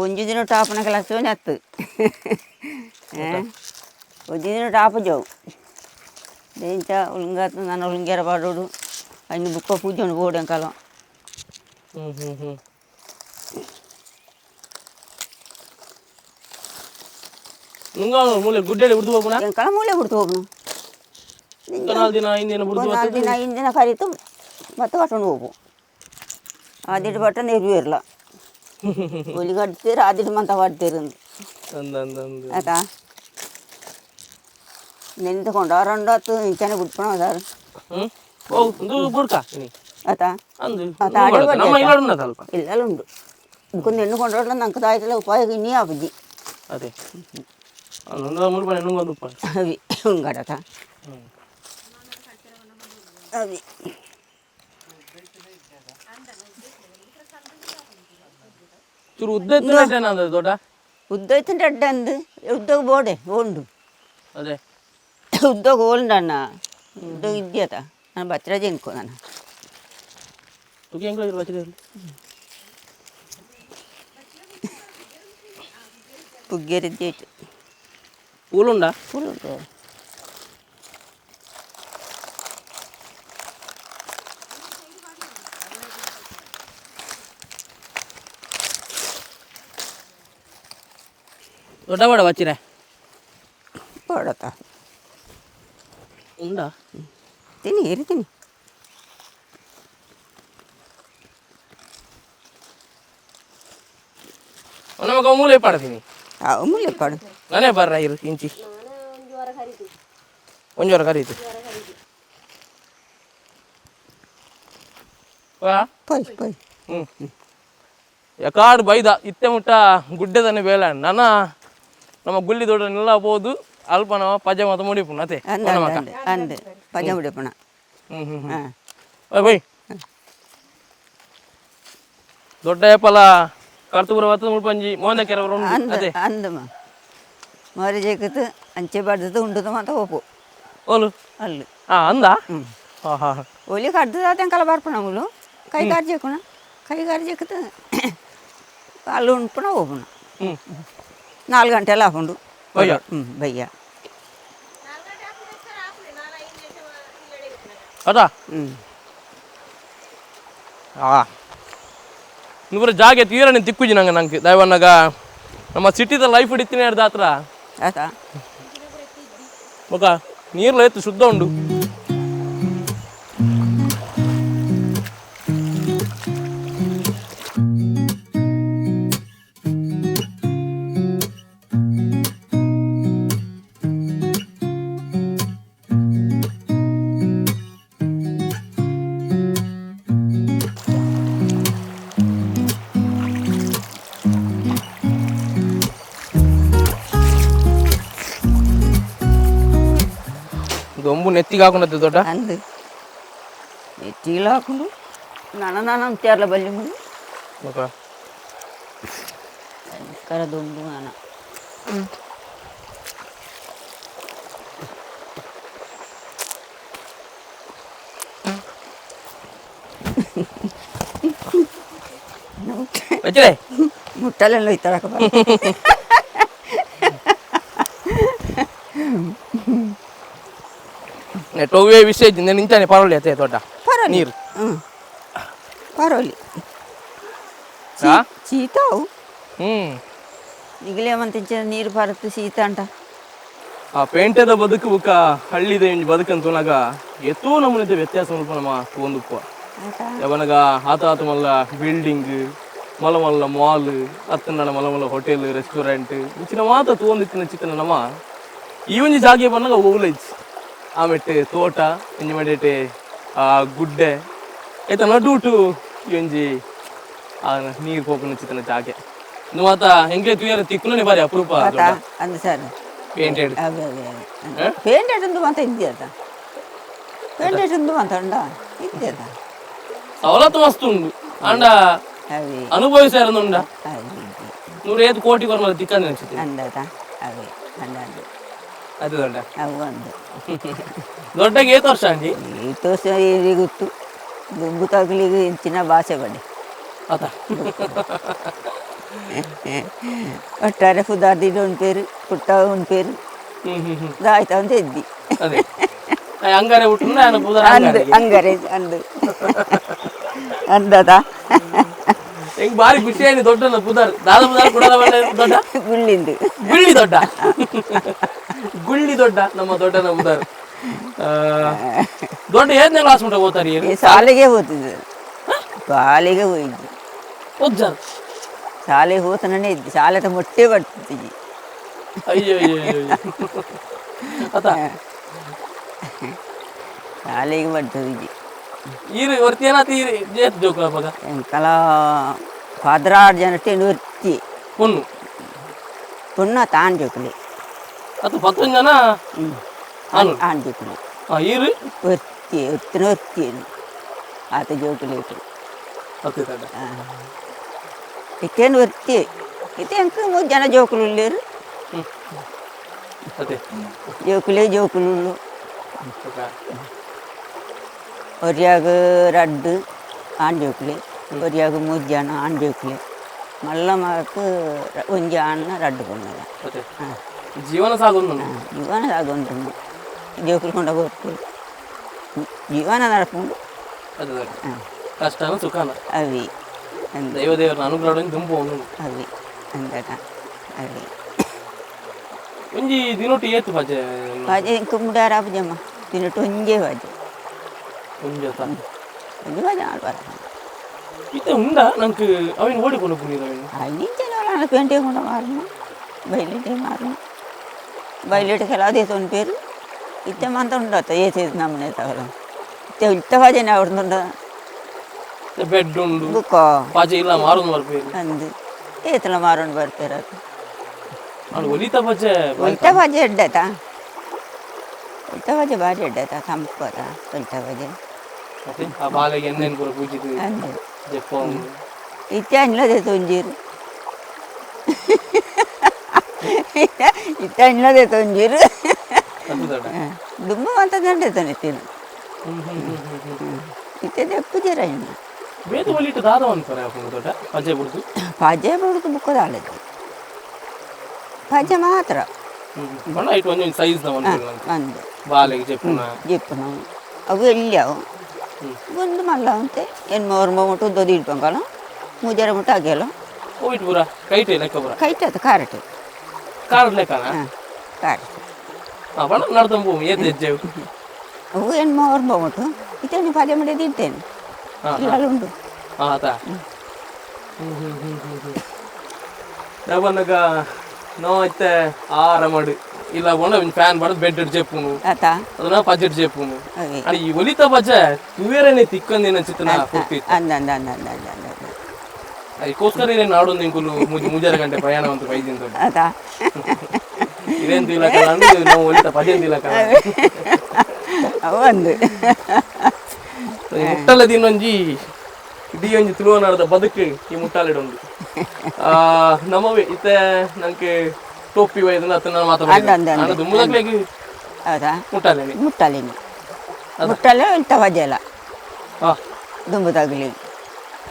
ಒಂಜಿ ದಿನ ಟಾಪನ ಕೆಲಸ ಹತ್ತು ಒಂಜಿ ದಿನ ಟಾಪ ಜವು ದೇಂಚ ಉಳುಂಗಾತು ನಾನು ಉಳುಂಗ್ಯಾರ ಬಾಡೋಡು ಅಯ್ನ ಬುಕ್ಕ ಪೂಜೆ ಬೋಡು ಅಂಕಲ ಮೂಲೆ ಗುಡ್ಡೆಲಿ ಬಿಡ್ದು ಹೋಗೋಣ ಅಂಕಲ ಮೂಲೆ ಬಿಡ್ತು ಹೋಗ್ನು 4 ದಿನ 5 ದಿನ ಬಿಡ್ದು 4 ದಿನ 5 ದಿನ ಕರೀತು ಮತ್ತೆ ಕಟ್ಕೊಂಡು ಹೋಗು ಆದಿಟ್ಟು ಬಟ್ಟ ನೀರು ಇರಲ್ಲ ಒಲಿ ಕಟ್ತೀರ ಆದಿಟ್ಟು ಮಂತ ಕಟ್ತೀರಂದು ಆಯ್ತಾ ನೆಂದುಕೊಂಡು 2 ಹೊತ್ತು ಇಂಚನೆ ಬಿಟ್ಕೊಳ ಅದಾರು ಆಯ್ತಾ ಇಲ್ಲ ಉಂಡು ఇంకొన్ని ఎన్నుకుంటాడు నాకు తాయితలే ఉపాయం ఇన్ని అవి అదే అవి ఉంగడట అవి ಉದ್ದ ಐತಂటే ಅಡ್ಡ ಅಂದು ಉದ್ದೋಗ ಬೋಡೆ ಓಂಡು ಅದೇ ಉದ್ದೋಗ ಓಲ್ಡ್ ಅಣ್ಣ ಉದ್ದೋಗ ಇದ್ಯತ ನಾನು ಬಚ್ಚರಾಜ ಎನ್ಕೋ ನಾನು పుగ్గేరిద్దేటి పూలుండా పూలు దొడ్డవాడ వచ్చిరా పడతా ఉండా తిని ఏరి తిని ನಮಗೆ ಮೂಲೆ ಪಾಡ್ತೀನಿ ಮೂಲೆ ಪಾಡು ನಾನೇ ಬರ್ರ ಇರು ಇಂಚಿ ಒಂಜೋರ ಕರೀತು ಪೈ ಪೈ ಎಕಾಡು ಬೈದ ಇತ್ತೆ ಮುಟ್ಟ ಗುಡ್ಡೆದನೆ ಬೇಳ ನನ್ನ ನಮ್ಮ ಗುಲ್ಲಿ ದೊಡ್ಡನೆಲ್ಲ ಹೋದು ಅಲ್ಪ ನಾವು ಪಜ ಮತ ಮುಡಿಪುಣ ಅದೇ ಅಂದೆ ಪಜ ಮುಡಿಪುಣ ಬೈ ದೊಡ್ಡ ಏಪಲ ಕರ್ತುಪುರ ವತ್ತು ಮುಳ್ಪಂಜಿ ಮೋಂದ ಕೆರವರು ಅದೇ అందమ్మ మరి చెక్కుతూ అంచె పడుతూ ఉంటుంది అంత ఓపు ఓలు అల్లు అందా ఒలి కడుతుంది తెంకల పడుపునములు కై గారు చెక్కున కై గారు చెక్కుతూ వాళ్ళు ఉంటున ఓపున 4 గంటలు ఆపుండు భయ్యా ಅದಾ నువ్వు జాగే తీరని తిక్కుజి నాకు దైవన్నగా ನಮ್ಮ ಸಿಟಿದ ಲೈಫ್ ಹಿಡಿತೀನಿ ಹಿಡ್ದ ಹತ್ರ ಆಯ್ತಾ ఒక ನೀರ್ಲ ಎತ್ತು ಶುದ್ಧ ಉಂಡು దొంబు నెత్తి కాకుండా దొడ్డ అందు నెత్తిలో కాకుండా నాన్న అంతేర్ల బల్లి ముందు ఒక ಕರ ದುಂಬು ಅನ ಮುಟ್ಟಲೆಲ್ಲ ಹೋಯ್ತಾರಕ ಟೊವೆ ವಿಷಯ ನಿಂತಾನೆ ಪರವಳಿ ಆಯ್ತು ದೊಡ್ಡ ನೀರು ಪರವಲಿ ಶೀತವು ಈಗಲೇ ಮಂತಿಂಚ ನೀರು ಬರುತ್ತೆ ಶೀತ ಅಂಟ ಆ ಪೇಂಟದ ಬದುಕು ಬುಕ್ಕ ಹಳ್ಳಿದ ಬದುಕಂತನಾಗ ಎತ್ತೋ ನಮ್ಮನಿದ್ದ ವ್ಯತ್ಯಾಸ ನಮ್ಮ ತಗೊಂಡುಪ್ಪ ಯಾವನಾಗ ಆತ ಮಲ್ಲ ಬಿಲ್ಡಿಂಗ್ ಮಲ್ಲ ಮಲ್ಲ ಮಾಲ್ ಅತ್ತನ ಮಲ್ಲ ಮಲ್ಲ ಹೋಟೆಲ್ ರೆಸ್ಟೋರೆಂಟ್ ಇಚ್ಚಿನ ಮಾತ ತಗೊಂಡಿತ್ತಿನ ಚಿಕ್ಕನ ನಮ್ಮ ಈ ಒಂಜಿ ಜಾಗೆ ಬಂದಾಗ ಹೋಗ್ಲೈತಿ ಆಮೆಟ್ಟೆ ತೋಟ ಇಂಜಿ ಮಾಡಿಟ್ಟೆ ಆ ಗುಡ್ಡೆ ಆಯ್ತಾ ನಡುಟು ಈ ಒಂಜಿ ಆ ನೀರು ಹೋಗ್ನ ಚಿಕ್ಕನ ಜಾಗೆ ಇನ್ನು ಮಾತ ಹೆಂಗೆ ತುಯ್ಯಾರ ತಿಕ್ಕನೇ ಬಾರಿ ಅಪರೂಪ ಅಂದ ಸರ್ ಪೇಂಟೆಡ್ ಪೇಂಟೆಡ್ ಎಂದು ಅಂತ ಇದ್ಯದ ಪೇಂಟೆಡ್ ಎಂದು ಅಂತ ಅಂಡ ಇದ್ಯದ ಸವಲತ್ತು ಮಸ್ತ್ ಉಂಡು ಅಂಡ ಅವಿ ಅನುಭವಿಸಾರಂದುಂಡ ಅವಿ 105 ಕೋಟಿ ಕೊರ್ಮಲ ತಿಕ್ಕಂದ ಅನ್ಸುತ್ತೆ ಅಂದದ ಅವಿ ಅಂದ ಅದು ದೊಡ್ಡ ಅವು ಒಂದು ದೊಡ್ಡಗೆ ಏತು ವರ್ಷ ಅಂಡಿ ಈ ತೋರ್ಸ ಈಗ ಗೊತ್ತು ದುಂಬು ತಗಲಿಗೆ ಇಂಚಿನ ಭಾಷೆ ಬಡಿ ಆತ ಒಟ್ಟಾರೆ ಫುದಾರ್ದಿಡ್ ಒಂದು ಪೇರು ಪುಟ್ಟ ಒಂದು ಪೇರು ಆಯ್ತಾ ಅಂತ ಎದ್ದಿ ಅದೇ ಅಂಗಾರೆ ಬಿಟ್ಟು ಅಂದು ಅಂಗರೆ ಅಂದು ಅಂದದ ಹೆಂಗ್ ಬಾರಿ ಖುಷಿ ಆಯ್ತು ದೊಡ್ಡ ಪುದಾರ್ ದಾದ ಪುದಾರ್ ಕೂಡ ದೊಡ್ಡ ಗುಳ್ಳಿಂದು ಗುಳ್ಳಿ ದೊಡ್ಡ ಗುಳ್ಳಿ ದೊಡ್ಡ ನಮ್ಮ ದೊಡ್ಡನ ಪುದಾರ್ ದೊಡ್ಡ ಏದ್ನೇ ಕ್ಲಾಸ್ ಮುಟ್ಟ ಓದ್ತಾರಿ ಶಾಲೆಗೆ ಹೋಗ್ತಿದ್ದೆ ಶಾಲೆಗೆ ಹೋಗಿದ್ದು ಓದ್ಜ ಶಾಲೆಗೆ ಹೋತನೇ ಇದ್ದೆ ಶಾಲೆ ಮೊಟ್ಟೆ ಬರ್ತಿದ್ದಿ ಅಯ್ಯೋ ಅಯ್ಯೋ ಅತ್ತ ಶಾಲೆಗೆ ಬರ್ತದೆ ಈರು ವರ್ತಿ ಏನಾತ ಈರು ಜೇತ್ ಜೋಕುಲ ಪಗ ಎಂಕಲ 16 ಜನ ಟೆನ್ ವರ್ತಿ ಪೊನ್ನು ಪುಣ್ಣ ತಾನ್ ಜೋಕುಲಿ ಅದು 11 ಜನ ಆನ್ ಜೋಕುಲಿ ಈರು ವರ್ತಿ ಒತ್ತಿನ ವರ್ತಿ ಆತ ಜೋಕುಲಿ ಇತ್ತೇನು ವರ್ತಿ ಇತ್ತೆ ಎಂಕ 3 ಜನ ಜೋಕುಲು ಇಲ್ಲೇರು ಜೋಕುಲು ಒರಿಯಾಗ ರಡ್ಡು ಆನ್ ಜೋಕುಲಿ ಒರಿಯಾಗ 3 ಜನ ಆನ್ ಜೋಕುಲಿ ಮಲ್ಲ ಮಾಕು ಒಂಜಿ ಆಣ್ಣ ರಡ್ಡು ಕೊಣ್ಣದ ಜೀವನ ಸಾಗೊಂಡು ಜೀವನ ಸಾಗೊಂಡು ಜೋಕುಲು ಕೊಂಡ ಹೋಗ್ತು ಜೀವನ ನಡ್ಕೊಂಡು ಕಷ್ಟನ ಸುಖನ ಅವಿ ದೇವದೇವರ ಅನುಗ್ರಹ ತುಂಬು ಅವಿ ಅಂದಾಗ ಅವಿ ಒಂಜಿ ದಿನೊಟ್ಟು ಏತು ಬಾಜೆ ಬಾಜೆ ಕುಂಬುಡಾರ ಜಮ್ಮ ದಿನಟ್ಟು ಒಂಜೇ ಬಾಜೆ ಒಂಜೆ ಒಂಜೆ ಬಾಜೆ ಆಡ್ಬಾರ ಇತ್ತೆ ಉಂಡ ನಂಗೆ ಅವನು ಓಡಿಕೊಂಡು ಬಂದಿದ್ದ ಅವನು ಅಲ್ಲಿಂಚೆ ಪೇಂಟೆ ಕೊಂಡ ಮಾರನು ಬಯಲಿಟೆ ಮಾರನು ಬಯಲಿಟೆ ಕೆಲವು ಒಂದು ಪೇರು ಇತ್ತೆ ಮಂತ ಉಂಡತ್ತ ಏಸೇದು ನಮ್ಮನೆ ತಗೊಳ ಇತ್ತೆ ಬಾಜೆನೆ ಅವ್ರದ್ದುಂಡ ಬೆಡ್ ಉಂಡು ಬುಕ್ಕ ಬಾಜೆ ಇಲ್ಲ ಮಾರೋದು ಬರ್ಬೇಕು ಅಂದು ಏತಲ ಮಾರೋಣ ಬರ್ತೀರ ಅದು ಒಲಿತ ಬಜ್ಜೆ ಒಲ್ಟ ಬಾಜೆ ಎಡ್ಡಾಯ್ತಾ ಒಲ್ಟ ಬಾಜೆ ಭಾರಿ ಎಡ್ಡಾಯ್ತಾ ತಂಪದ ಒಲ್ಟ ಬಾಜೆ ಮತ್ತೆ ಆ ಬಾಲೆಗೆ ಎಣ್ಣೆನ್ ಪೂರ ಪೂಜಿತು ಅಂದು ಜಪ್ಪ ಇತ್ತೆ ಅನ್ಲದೆ ತೊಂಜೀರು ಇತ್ತೆ ಅನ್ಲದೆ ತೊಂಜೀರು ಅದು ದೊಡ್ಡ ದುಂಬ ಅಂತ ದಂಡೆ ತನಿತ್ತೀನಿ ಇತ್ತೆ ದೆಪ್ಪು ಜೀರ ಇನ್ನು ಬೇತ ಒಲಿಟ್ಟು ದಾದ ಅನ್ತಾರೆ ಅಪ್ಪ ದೊಡ್ಡ ಪಜ್ಜೆ ಬಿಡ್ತು ಪಾಜೆ ಬಿಡುದು ಬುಕ್ಕದ ಆಳಿದ್ದು ಪಾಜೆ ಮಾತ್ರ ಬಣ್ಣ ಇಟ್ಟು ಒಂದೊಂದು ಸೈಜ್ ಅಂದು ಬಾಲೆಗೆ ಜಪ್ಪುನ ಜಿಪ್ಪು ನಾವು ಅವು ಎಲ್ಲಿಯಾವು ಒಂದು ಮಲ್ಲ ಅಂತೆ ಏನು 3 ಮುಟ್ಟು ದೊಡ್ಡ ಇಡ್ಪಂಕಲ್ಲ 3 ಜನ ಮುಟ್ಟು ಆಗ್ಯಲ್ಲ ಹೋಯ್ತು ಪೂರ ಕೈಟೆ ಲೆಕ್ಕ ಪೂರ ಕೈಟದ ಕಾರಟು ಕಾರದ ಲೆಕ್ಕನ ಕಾರಟು ಬಣ್ಣ ನಡ್ದಂಬು ಏತ್ ಹೆಜ್ಜೆ ಅವು ಏನು 3 ಮುಟ್ಟು ಇತ್ತೇನು ಪಾಜೆ ಮಾಡಿದ್ದು ಇಡ್ತೇನೆ ಇಲ್ಲ ಉಂಟು ಆತ ಯಾವನಾಗ ನಾವು ಐತೆ ಆರಾಮಡು ಇಲ್ಲ ಬಣ್ಣ ಫ್ಯಾನ್ ಬಡ ಬೆಡ್ ಜಪ್ಪುನು ಆತ ಅದನ್ನ ಬಜೆಟ್ ಜಪ್ಪುನು ಅವಿ आणि ಈ ಒಲಿತ ಬಜೆ ತುವೇರನೆ ತಿಕ್ಕಂದಿನ ಚಿತ್ರನ ಕೊಟ್ಟಿ ಅಂದ ಅದಕ್ಕೋಸ್ಕರ ಇದೇನು ನಾಡೊಂದು ಇಂಕುಲು ಮುಂಜಾನೆ ಗಂಟೆ ಪ್ರಯಾಣ ಅಂತ ಬೈದಿಂದ ಆತ ಇದೇನು ಇಲ್ಲ ಕಣ ನಾವು ಒಲಿತ ಬಜೆಟ್ ಇಲ್ಲ ಕಣ ಒಂದು ಮುಟ್ಟಲ ದಿನೊಂಜಿ ಇಡೀ ಒಂಜಿ ತುಳುವನಾಡದ ಬದುಕು ಈ ಮುಟ್ಟಾಲಿಡೊಂದು ನಮ್ಮವೇ ಇತ್ತೆ ನಂಗೆ ಟೋಪಿ ಒಯ್ದಲ್ಲ ಅತನ ಮಾತಾಡೋದು ಮುದಕ್ಲೆಗೆ ಹೌದಾ ಮುಟ್ಟಾಲೇನಿ ಮುಟ್ಟಲೇನು ಮುಟ್ಟಲೆ ಇಂಥ ವಜೆಲ್ಲ ಹಾಂ ದುಂಬು ತಗಲಿ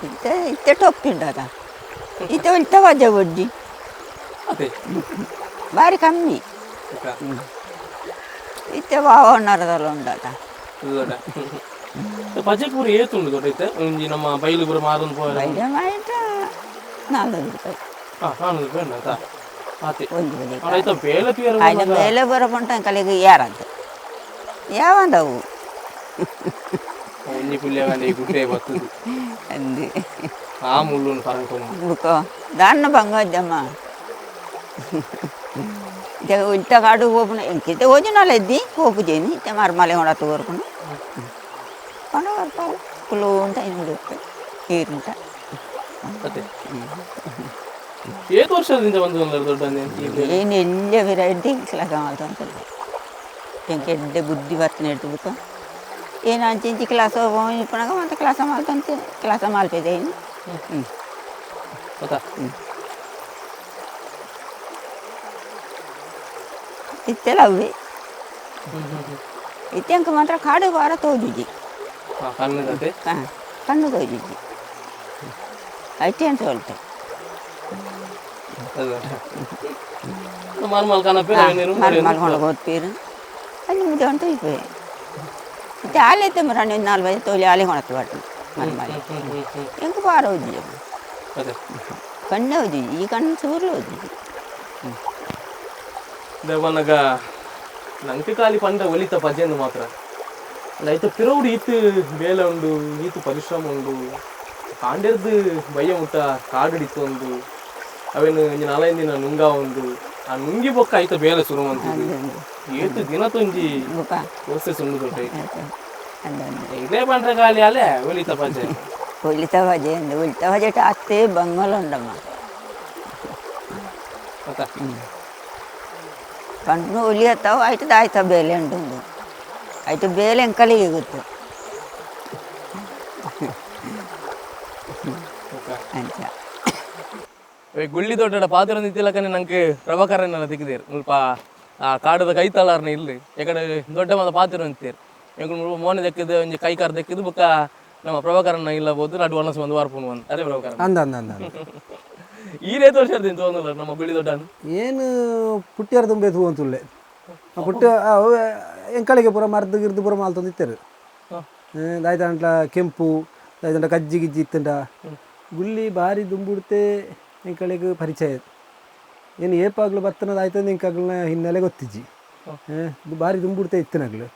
ಇತ್ತೆ ಇತ್ತೆ ಟೊಪ್ಪಿ ಉಂಟದ ಇತ್ತೆ ಇಂಥ ವಜೆ ಒಡ್ಡಿ ಅದೇ ಭಾರಿ ಕಮ್ಮಿ ಇತ್ತೆ ವಾವಣ್ಣರದಲ್ಲ ಉಂಟದ ಪಜೆಪೂರ ಏತುಂಡು ದೊಡ್ಡೈತೆ ಒಂಜಿ ನಮ್ಮ ಬೈಲುಪುರ ಮಾರೊಂದು ಪೋರ ಬೈಲೆ ಮಾಯಿಟ 400 ರೂಪಾಯಿ ಹಾಂ 400 ರೂಪಾಯಿ ಉಂಟಾ ಆತೆ ಒಂದು ಬದಿ ಆಯ್ತಾ ಬೇಲೆ ತೀರ ఆయన ಬೇಲೆ ಬರಪಂಟ ಕಲೆಗೆ ಯಾರಂತ ಯಾವಂದವು ಒಂಜಿ ಪುಲ್ಯಗಾಂಡಿ ಗುಡ್ಡೆ ಬರ್ತದೆ ಅಂದು ಆ ಮುಳ್ಳುನು ಪರಂಕೊಂಡು ಬುಕೋ ದಾನ್ನ ಬಂಗದ್ದಮ್ಮ ಇಂಥ ಕಾಡು ಹೋಗ್ಬಿಡ ಇಂಕಿತ್ತೆ ಓಜಿನಾಲ ಎದ್ದಿ ಹೋಗುದೇನಿ ಇತ್ತೆ ಮರಮಲೆ ಹೊಡತ್ತು ಹೊರ್ಕೊಂಡು ಕೊಂಡ ಬರ್ತಾವೆ ಕುಲು ಅಂತ ಹಿಂಡುತ್ತೆ ನೀರುಂಟ ಮತ್ತೆ ಏತು ವರ್ಷದಿಂದ ಬಂದು ದೊಡ್ಡ ಏನು ಎಲ್ಲ ವೆರೈಟಿ ಕೆಲಸ ಮಾಡ್ತಂತ ಎಂಕೆ ಎಡ್ಡೆ ಬುದ್ಧಿ ಬರ್ತನೆ ಹಿಡ್ದು ಏನು ಅಂಚಿ ಕ್ಲಾಸ್ ಹೋಗ್ಪಣಾಗ ಮತ್ತೆ ಕ್ಲಾಸ ಮಾಡ್ತಂತೆ ಕ್ಲಾಸ ಮಾಡ್ತಿದ್ದೆ ಏನು ಇತ್ತೆಲ್ಲ ಅವೇ ಇತ್ತೆಂಕ ಮಾತ್ರ ಕಾಡು ಬಾರ ತೋಜುಜಿ ಕಣ್ಣು ತೋಜುಜಿ ಐತೆ ಅಂತ ಹೇಳ್ತೆ ಮರ್ಮಲ್ ಓದ್ಪೀರು ಅಲ್ಲಿ ಮುದ್ದೆ ಅಂತ ಇಪ್ಪೆ ಮತ್ತೆ ಆಲೈತೆ ಮರ ನೀವು 4 ಬಜೆ ತೋಲಿ ಆಲೆ ಹೊಣತ್ತು ಬಾಟು ಮರ್ಮಲ್ ಎಂಕ ಬಾರ ಓದಿ ಕಣ್ಣೆ ಓದಿ ಈ ಕಣ್ಣು ಚೂರು ಓದಿ ದೇವನಗ ನಂಗೆ ಖಾಲಿ ಪಂಡ ಒಲಿತ ಪಜೆಂದು ಮಾತ್ರ ಐತ ಪಿರೌಡು ಈತು ಬೇಲೆ ಉಂಡು ಈತು ಪರಿಶ್ರಮ ಉಂಡು ಕಾಂಡೆರ್ದು ಬಯ್ಯ ಮುಟ್ಟ ಕಾಡಿಡಿತ್ತು ಒಂದು ಅವೇನು 4 ದಿನ ನುಂಗ ಒಂದು ಆ ನುಂಗಿ ಬೊಕ್ಕ ಆಯ್ತ ಬೇಲೆ ಶುರು ಅಂತಿದ್ದು ಏತು ದಿನ ತುಂಜಿ ಪ್ರೋಸೆಸ್ ಉಂಡು ದೊಡ್ಡ ಇದೇ ಪಂಡ್ರೆ ಖಾಲಿ ಅಲ್ಲೇ ಒಲಿತ ಪಜೆ ಒಲಿತ ಬಜೆ ಅತ್ತೆ ಬಂಗಲ್ ಉಂಡಮ್ಮ పంటను ఒలియతావు అయితే దాయితా బేలే ఉంటుంది అయితే బేలే ఎంకలిగి ಗೊತ್ತು ಅಂತ ಗುಳ್ಳಿ ದೊಡ್ಡ ಪಾತ್ರ ನಿಂತಿಲ್ಲಕನೆ ನಂಗೆ ಪ್ರಭಾಕರನೆಲ್ಲ ತೆಗೆದೇರು ಸ್ವಲ್ಪ ಆ ಕಾಡದ ಕೈ ತಲಾರ್ನ ಇಲ್ಲಿ ಯಾಕಡೆ ದೊಡ್ಡ ಮದ ಪಾತ್ರ ನಿಂತೀರು ಮೋನೆ ದಕ್ಕಿದ್ದು ಒಂಜಿ ಕೈ ಕಾರ್ ದಕ್ಕಿದ್ದು ಬುಕ್ಕ ನಮ್ಮ ಪ್ರಭಾಕರನ ಇಲ್ಲ ಬೋದು ನಡು ಒಣಸ ಒಂದು ವಾರ್ಪುನು ಒಂದು ಅದೇ ಪ್ರಭಾಕರ ಈ ರೇತು ವರ್ಷದಿಂದ ತೊಗೊಂಡಲ್ಲ ನಮ್ಮ ಗುಳ್ಳಿ ದೊಡ್ಡ ಏನು ಪುಟ್ಟಿಯರ ತುಂಬೆ ತೂವಂತುಳ್ಳೆ ಪುಟ್ಟ ಎಂಕಳಿಗೆ ಪೂರ ಮರ್ದು ಗಿರ್ದು ಪೂರ ಮಾಲ್ ತಂದಿತ್ತರು ದಾಯ್ತಂಟ್ಲ ಕೆಂಪು ದಾಯ್ತಂಟ ಕಜ್ಜಿ ಗಿಜ್ಜಿ ಇತ್ತಂಟ ಗುಳ್ಳಿ ಭಾರಿ ದುಂಬುಡ್ತೆ ಎಂಕಳಿಗೆ ಪರಿಚಯ ಏನು ಏಪಾಗ್ಲು ಬತ್ತನದ ಆಯ್ತಂದು ಇಂಕಾಗ್ಲನ್ನ ಹಿನ್ನೆಲೆ ಗೊತ್ತಿಜ್ಜಿ ಭಾರಿ ದುಂಬುಡ್ತೆ ಇತ್ತನಗ್ಲು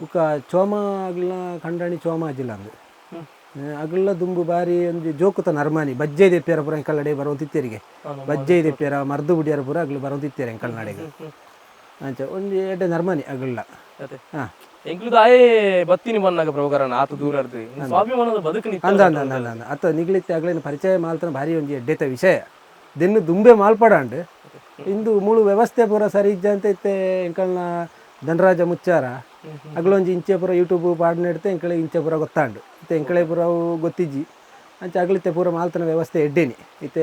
ಬುಕ್ಕ ಚೋಮ ಆಗ್ಲ ಕಂಡಾಣಿ ಚೋಮ ಅಜ್ಜಿಲ್ಲ ಅಂದು ಅಗಲ್ಲ ದುಂಬು ಬಾರಿ ಒಂದು ಜೋಕುತ ನರ್ಮಾನಿ ಬಜ್ಜೆ ದೆಪ್ಪ್ಯಾರ ಪೂರ ಎಂಕಲ್ ನಡೆ ಬರೋತಿತ್ತೇರಿಗೆ ಬಜ್ಜೆ ದೆಪ್ಪ್ಯಾರ ಮರ್ದು ಬುಡಿಯಾರ ಪೂರ ಅಗ್ಲು ಬರೋತಿತ್ತೇರೆ ಎಂಕಲ್ ನಡೆಗೆ ಅಂಚ ಒಂದು ಎಡ್ಡೆ ನರ್ಮಾನಿ ಅಗಲ್ಲ ಹಾಂ ಎಂಕ್ಲುದ ಆಯೇ ಬತ್ತಿನಿ ಬಂದಾಗ ಪ್ರಭಾಕರನ ಆತ ದೂರ ಸ್ವಾಭಿಮಾನದ ಬದುಕು ಅಂದ ಅತ್ತ ನಿಗ್ಲಿತ್ತೆ ಆಗ್ಲೇನು ಪರಿಚಯ ಮಾಲ್ತನ ಭಾರಿ ಒಂದು ಎಡ್ಡೆತ ವಿಷಯ ದೆನ್ನು ದುಂಬೆ ಮಾಲ್ಪಡಾಂಡ್ ಇಂದು ಮೂಳು ವ್ಯವಸ್ಥೆ ಪೂರ ಸರಿ ಇಜ್ಜ ಅಂತ ಇತ್ತೆ ಎಂಕಲ್ನ ಧನರಾಜ ಮುಚ್ಚಾರ ಅಗ್ಲೊಂಜಿ ಇಂಚೆ ಪೂರ ಯೂಟ್ಯೂಬ್ ಪಾಡ್ನ ಇಡ್ತೆ ಎಂಕಳೆ ಇಂಚೆ ಪೂರ ಗೊತ್ತಾಂಡು ಇತ್ತೆ ಎಂಕಳೆ ಪೂರ ಗೊತ್ತಿಜ್ಜಿ ಅಂಚ ಅಗ್ಲಿತ್ತೆ ಪೂರ ಮಾಲ್ತನ ವ್ಯವಸ್ಥೆ ಎಡ್ಡೇನಿ ಇತ್ತೆ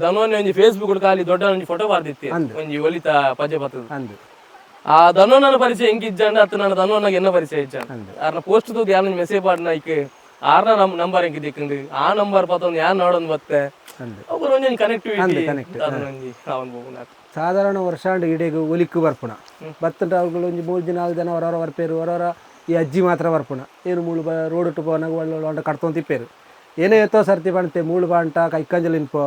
ಧನೋನಿ ಒಂಜಿ ಫೇಸ್ಬುಕ್ ಕಾಲಿ ದೊಡ್ಡ ಒಂಜಿ ಫೋಟೋ ಬರ್ದಿತ್ತೆ ಒಂಜಿ ಒಲಿತ ಪಜೆ ಬತ್ತದ ಅಂದು ಆ ಧನೋನ ಪರಿಚಯ ಹೆಂಗಿಜ್ಜಂಡ ಅತ್ತ ನನ್ನ ಧನೋನಾಗ ಎನ್ನ ಪರಿಚಯ ಇಜ್ಜ ಆರ್ನ ಪೋಸ್ಟ್ ತೂದ್ ಯಾರ ಮೆಸೇಜ್ ಪಾಡ್ನ ಐಕೆ ಆರ್ನ ನಂಬರ್ ಹೆಂಗೆ ದಿಕ್ಕಂಡು ಆ ನಂಬರ್ ಪತ್ತೊಂದು ಯಾರು ನೋಡೋದು ಬತ್ತೆ ಅವ್ರು ಒಂಜೊಂದು ಕನೆಕ್ಟಿವಿಟಿ ಸಾಧಾರಣ ವರ್ಷಾಂಡ್ ಇಡೀಗ ಒಲಿಕ್ಕು ಬರ್ಪುಣ ಬತ್ತಂಟ ಅವ್ಗಳು ಒಂಜಿ 3 ದಿನ 4 ದಿನ ಹೊರವರ ಬರ್ಪೇರು ಹೊರವರ ಈ ಅಜ್ಜಿ ಮಾತ್ರ ಬರ್ಪುಣ ಏನು ಮೂಳು ರೋಡ್ ಇಟ್ಟು ಪೋನಾಗ ಒಳ್ಳೆ ಕಟ್ತೊಂತಿಪ್ಪೇರು ಏನೇ ಎತ್ತೋ ಸರ್ತಿ ಬಣ್ತೆ ಮೂಳು ಬಾಂಟ ಕೈಕಂಜಲ್ ಇನ್ಪೋ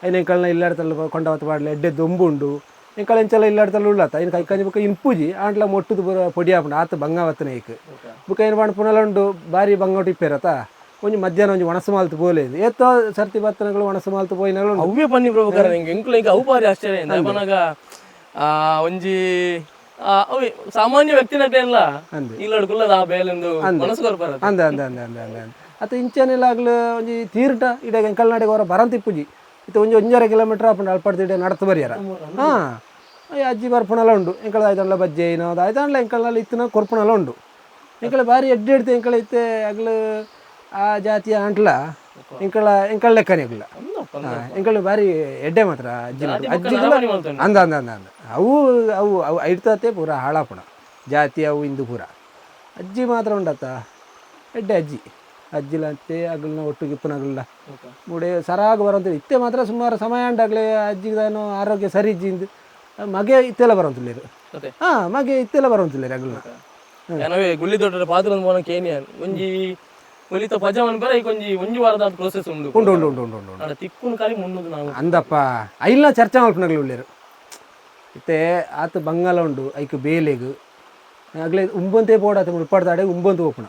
ಐನ ಎಂಕಲ್ನ ಇಲ್ಲಾಡ್ತಲ್ಲ ಕೊಂಡವತ್ತು ಬಾಡ್ಲೆ ಎಡ್ಡೆ ದೊಂಬುಂಡು ಎಂಕಲ್ ಎಂಚೆಲ್ಲ ಇಲ್ಲಾಡ್ತಲ್ಲ ಉಳ್ಳತ್ತ ಇನ್ನು ಕೈಕಂಜಿ ಬುಕ್ಕ ಇನ್ಪೂಜಿ ಆಂಟ್ಲ ಮೊಟ್ಟದು ಪೊಡಿ ಹಾಪುಂಡು ಆತ ಬಂಗಾವತ್ತನ ಏಕ್ ಬುಕ್ಕ ಏನು ಬಾಂಡ್ ಪುನಲುಂಡು ಭಾರಿ ಬಂಗೋಟಿ ಇಪ್ಪೇರತ್ತ ಒಂಜಿ ಮಧ್ಯಾಹ್ನ ಒಂಜಿ ಒಣಸು ಮಾಲ್ತು ಪೋಲೇದು ಏತೋ ಸರ್ತಿ ಬತ್ತನಗಳು ಒಣಸು ಮಾಲ್ತು ಪೋಯಿನಗಳು ಅವೇ ಬನ್ನಿ ಪ್ರಭಾಕರ ಎಂಕ್ಲು ಈಗ ಅವು ಭಾರಿ ಆಶ್ಚರ್ಯ ಮನಾಗ ಒಂಜಿ ಅವೇ ಸಾಮಾನ್ಯ ವ್ಯಕ್ತಿನಲ್ಲ ಇಲ್ಲಡ್ಕುಲ್ಲದ ಆ ಬೇಲೆಂದು ಮನಸ್ಸು ಬರ್ಬಾರ ಅಂದ ಅಂದ ಅಂದ ಅಂದ ಅಂದ ಅತ್ತ ಇಂಚನೆಲ್ಲ ಆಗ್ಲು ಒಂಜಿ ತೀರ್ಟ ಇಡಾಗ ಎಂಕಲ್ ನಾಡಿಗೆ ಅವರ ಬರಂತಿಪ್ಪುಜಿ ಇತ್ತು ಒಂಜಿ 1.5 ಕಿಲೋಮೀಟರ್ ಆಪುಂಡು ಅಲ್ಪಡ್ತಿಡೆ ನಡತು ಬರಿಯಾರ ಹಾಂ ಅಜ್ಜಿ ಬರ್ಪುಣಲ್ಲ ಉಂಡು ಎಂಕಳ ಆಯ್ತಲ್ಲ ಬಜ್ಜೆ ಏನೋ ಆಯ್ತಲ್ಲ ಎಂಕಲ್ನಲ್ಲಿ ಇತ್ತಿನ ಕೊರ್ಪುಣಲ್ಲ ಉಂಡು ಎಂಕಳ ಭಾರಿ ಎಡ್ಡೆ ಇಡ್ತೆ ಎಂಕಳ ಇತ್ತೆ ಆಗ್ಲು ಆ ಜಾತಿಯ ಅಂಟ್ಲ ಎಂಕಳ ಲೆಕ್ಕನೇ ಆಗ್ಲ ಎಂಕಲ್ ಬಾರಿ ಎಡ್ಡೆ ಮಾತ್ರ ಅಜ್ಜಿ ಅಂದ ಅಂದ ಅಂದ ಅಂದ ಅವು ಅವು ಅವು ಇಡ್ತತೆ ಪೂರ ಹಾಳಾಪುಣ ಜಾತಿ ಅವು ಇಂದು ಪೂರ ಅಜ್ಜಿ ಮಾತ್ರ ಉಂಡತ್ತ ಎಡ್ಡೆ ಅಜ್ಜಿ ಅಜ್ಜಿಲಂತೆ ಅಗಲ್ನ ಒಟ್ಟಿಗೆ ಇಪ್ಪನಗಲ್ಲ ಮೂಡೆ ಸರಾಗ ಬರೋಂತಿಲ್ಲ ಇತ್ತೆ ಮಾತ್ರ ಸುಮಾರು ಸಮಯ ಉಂಟಾಗಲೇ ಅಜ್ಜಿಗೇನೋ ಆರೋಗ್ಯ ಸರಿ ಇಜ್ಜಿಂದು ಮಗೆ ಇತ್ತೆಲ್ಲ ಬರೋಂತಿಲ್ಲರು ಹಾಂ ಮಗೆ ಇತ್ತೆಲ್ಲ ಬರೋಂತಿಲ್ಲರು ಅಗಲ್ನ ಗುಳ್ಳಿ ದೊಡ್ಡ ಪಾತ್ರ ಒಂಜಿ ಒಲಿತ ಪಜಾವನ್ ಬರ ಒಂಜಿ ಒಂಜಿ ವಾರದ ಪ್ರೋಸೆಸ್ ಉಂಡು ಉಂಡು ಉಂಡು ಉಂಡು ಉಂಡು ಉಂಡು ತಿಕ್ಕುನ್ ಕಾಲಿ ಮುನ್ನೂದು ನಾವು ಅಂದಪ್ಪ ಐಲ್ನ ಚರ್ಚೆ ಮಲ್ಪನಗಳು ಉಳ್ಳೇರು ಇತ್ತೆ ಆತ ಬಂಗಾಲ ಉಂಡು ಐಕ್ ಬೇಲೆಗು ಅಗ್ಲೇ ಉಂಬಂತೆ ಬೋಡಾತ ಮುಳ್ಪಾಡ್ದಾಡೆ ಉಂಬಂತು ಓಪಣ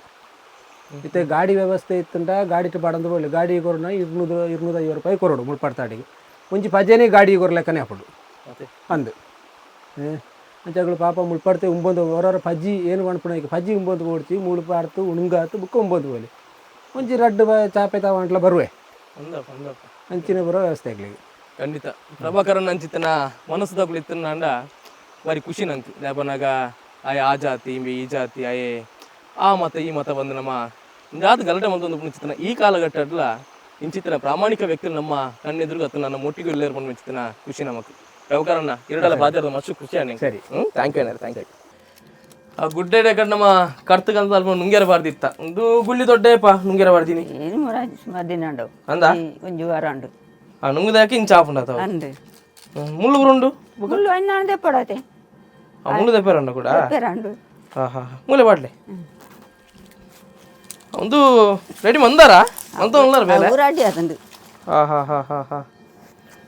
ಇತ್ತೆ ಗಾಡಿ ವ್ಯವಸ್ಥೆ ಇತ್ತಂಟ ಗಾಡಿ ಪಾಡಂದು ಬೋಲೆ ಗಾಡಿ ಕೊರೋಣ 250 ರೂಪಾಯಿ ಕೊರೋಡು ಮುಳ್ಪಾಡ್ತಾಡಿಗೆ ಒಂಜಿ ಪಜೆನೇ ಗಾಡಿ ಕೊರ ಲೆಕ್ಕನೇ ಹಾಪಡು ಅಂದು ಅಂಚಗಳು ಪಾಪ ಮುಳ್ಪಾಡ್ತೆ ಉಂಬಂದು ಹೊರ ಪಜ್ಜಿ ಏನು ಮಾಡ್ಪಣ ಈಗ ಪಜ್ಜಿ ಉಂಬಂದು ಓಡ್ತಿ ಮುಳ್ಪಾಡ್ತು ಉಣುಂಗಾತು ಬುಕ್ಕ ಉಂಬಂದು ಬೋಲೆ ಒಂಜಿ ರಡ್ಡು ಚಾಪೆ ತಾವಂಟ್ಲ ಬರುವೆ ಅಂಚಿನ ಬರೋ ವ್ಯವಸ್ಥೆ ಆಗ್ಲಿಗೆ ಖಂಡಿತ ಪ್ರಭಾಕರನ್ ಅಂಚಿತನ ಮನಸ್ಸು ತಗೊಳ್ಳಿ ಇತ್ತನ ಅಂಡ ಬಾರಿ ಖುಷಿ ನಂತು ಲೇಪನಾಗ ಆಯ್ ಆ ಜಾತಿ ಈ ಜಾತಿ ಆಯೇ ಆ ಮತ ಈ ಮತ ಬಂದು ನಮ್ಮ ಜಾತಿ ಗಲಾಟೆ ಮಂತೊಂದು ಮುಂಚಿತನ ಈ ಕಾಲಘಟ್ಟಡ್ಲ ಇಂಚಿತನ ಪ್ರಾಮಾಣಿಕ ವ್ಯಕ್ತಿಗಳು ನಮ್ಮ ಕಣ್ಣೆದುರು ಅತ್ತ ನನ್ನ ಮೊಟ್ಟಿಗೆ ಇಲ್ಲೇ ಇರ್ಕೊಂಡು ಮುಂಚಿತನ ಖುಷಿ ನಮಕ್ ಪ್ರಭಾಕರನ್ನ ಇರಡಲ್ಲ ಬಾಧ್ಯದ ಮಸ್ತು ಖುಷಿ ಅಣ್ಣ ಸರಿ ಥ್ಯಾಂಕ್ ಯು ಅಣ್ಣ ಥ್ಯಾಂಕ್ ಯು ಆ ಗುಡ್ಡೆ ಕಡೆ ನಮ್ಮ ಕರ್ತಗಂತ ಅಲ್ಪ ನುಂಗೇರ ಬಾರ್ದಿತ್ತ ಒಂದು ಗುಳ್ಳಿ ದೊಡ್ಡಪ್ಪ ನುಂಗೇರ ಬಾರ್ದಿನಿ ಏನು ಸುಮಾರು ದಿನ ಉಂಡು ಅಂದ ಒಂಜು ವಾರ ಉಂಡು ಆ ನುಂಗದಾಕೆ ಇಂಚ ಆಪುಂಡ ಅಂದು ಮುಳ್ಳುಗುರುಂಡು ಮುಳ್ಳು ಅನ್ನ ಪಡತೆ ಮುಳ್ಳು ದೆಪ್ಪೇರಂಡ ಕೂಡ ಉಂಡು ಹಾ ಹಾ ಮೂಲೆ ಬಾಡ್ಲೆ ಒಂದು ರೆಡಿ ಮಂದಾರ ಅಂತ ಉಳ್ಳಾರ ಬೇಲೆ ಊರಾಡಿ ಅದಂದು ಹಾ ಹಾ ಹಾ ಹಾ ಹಾ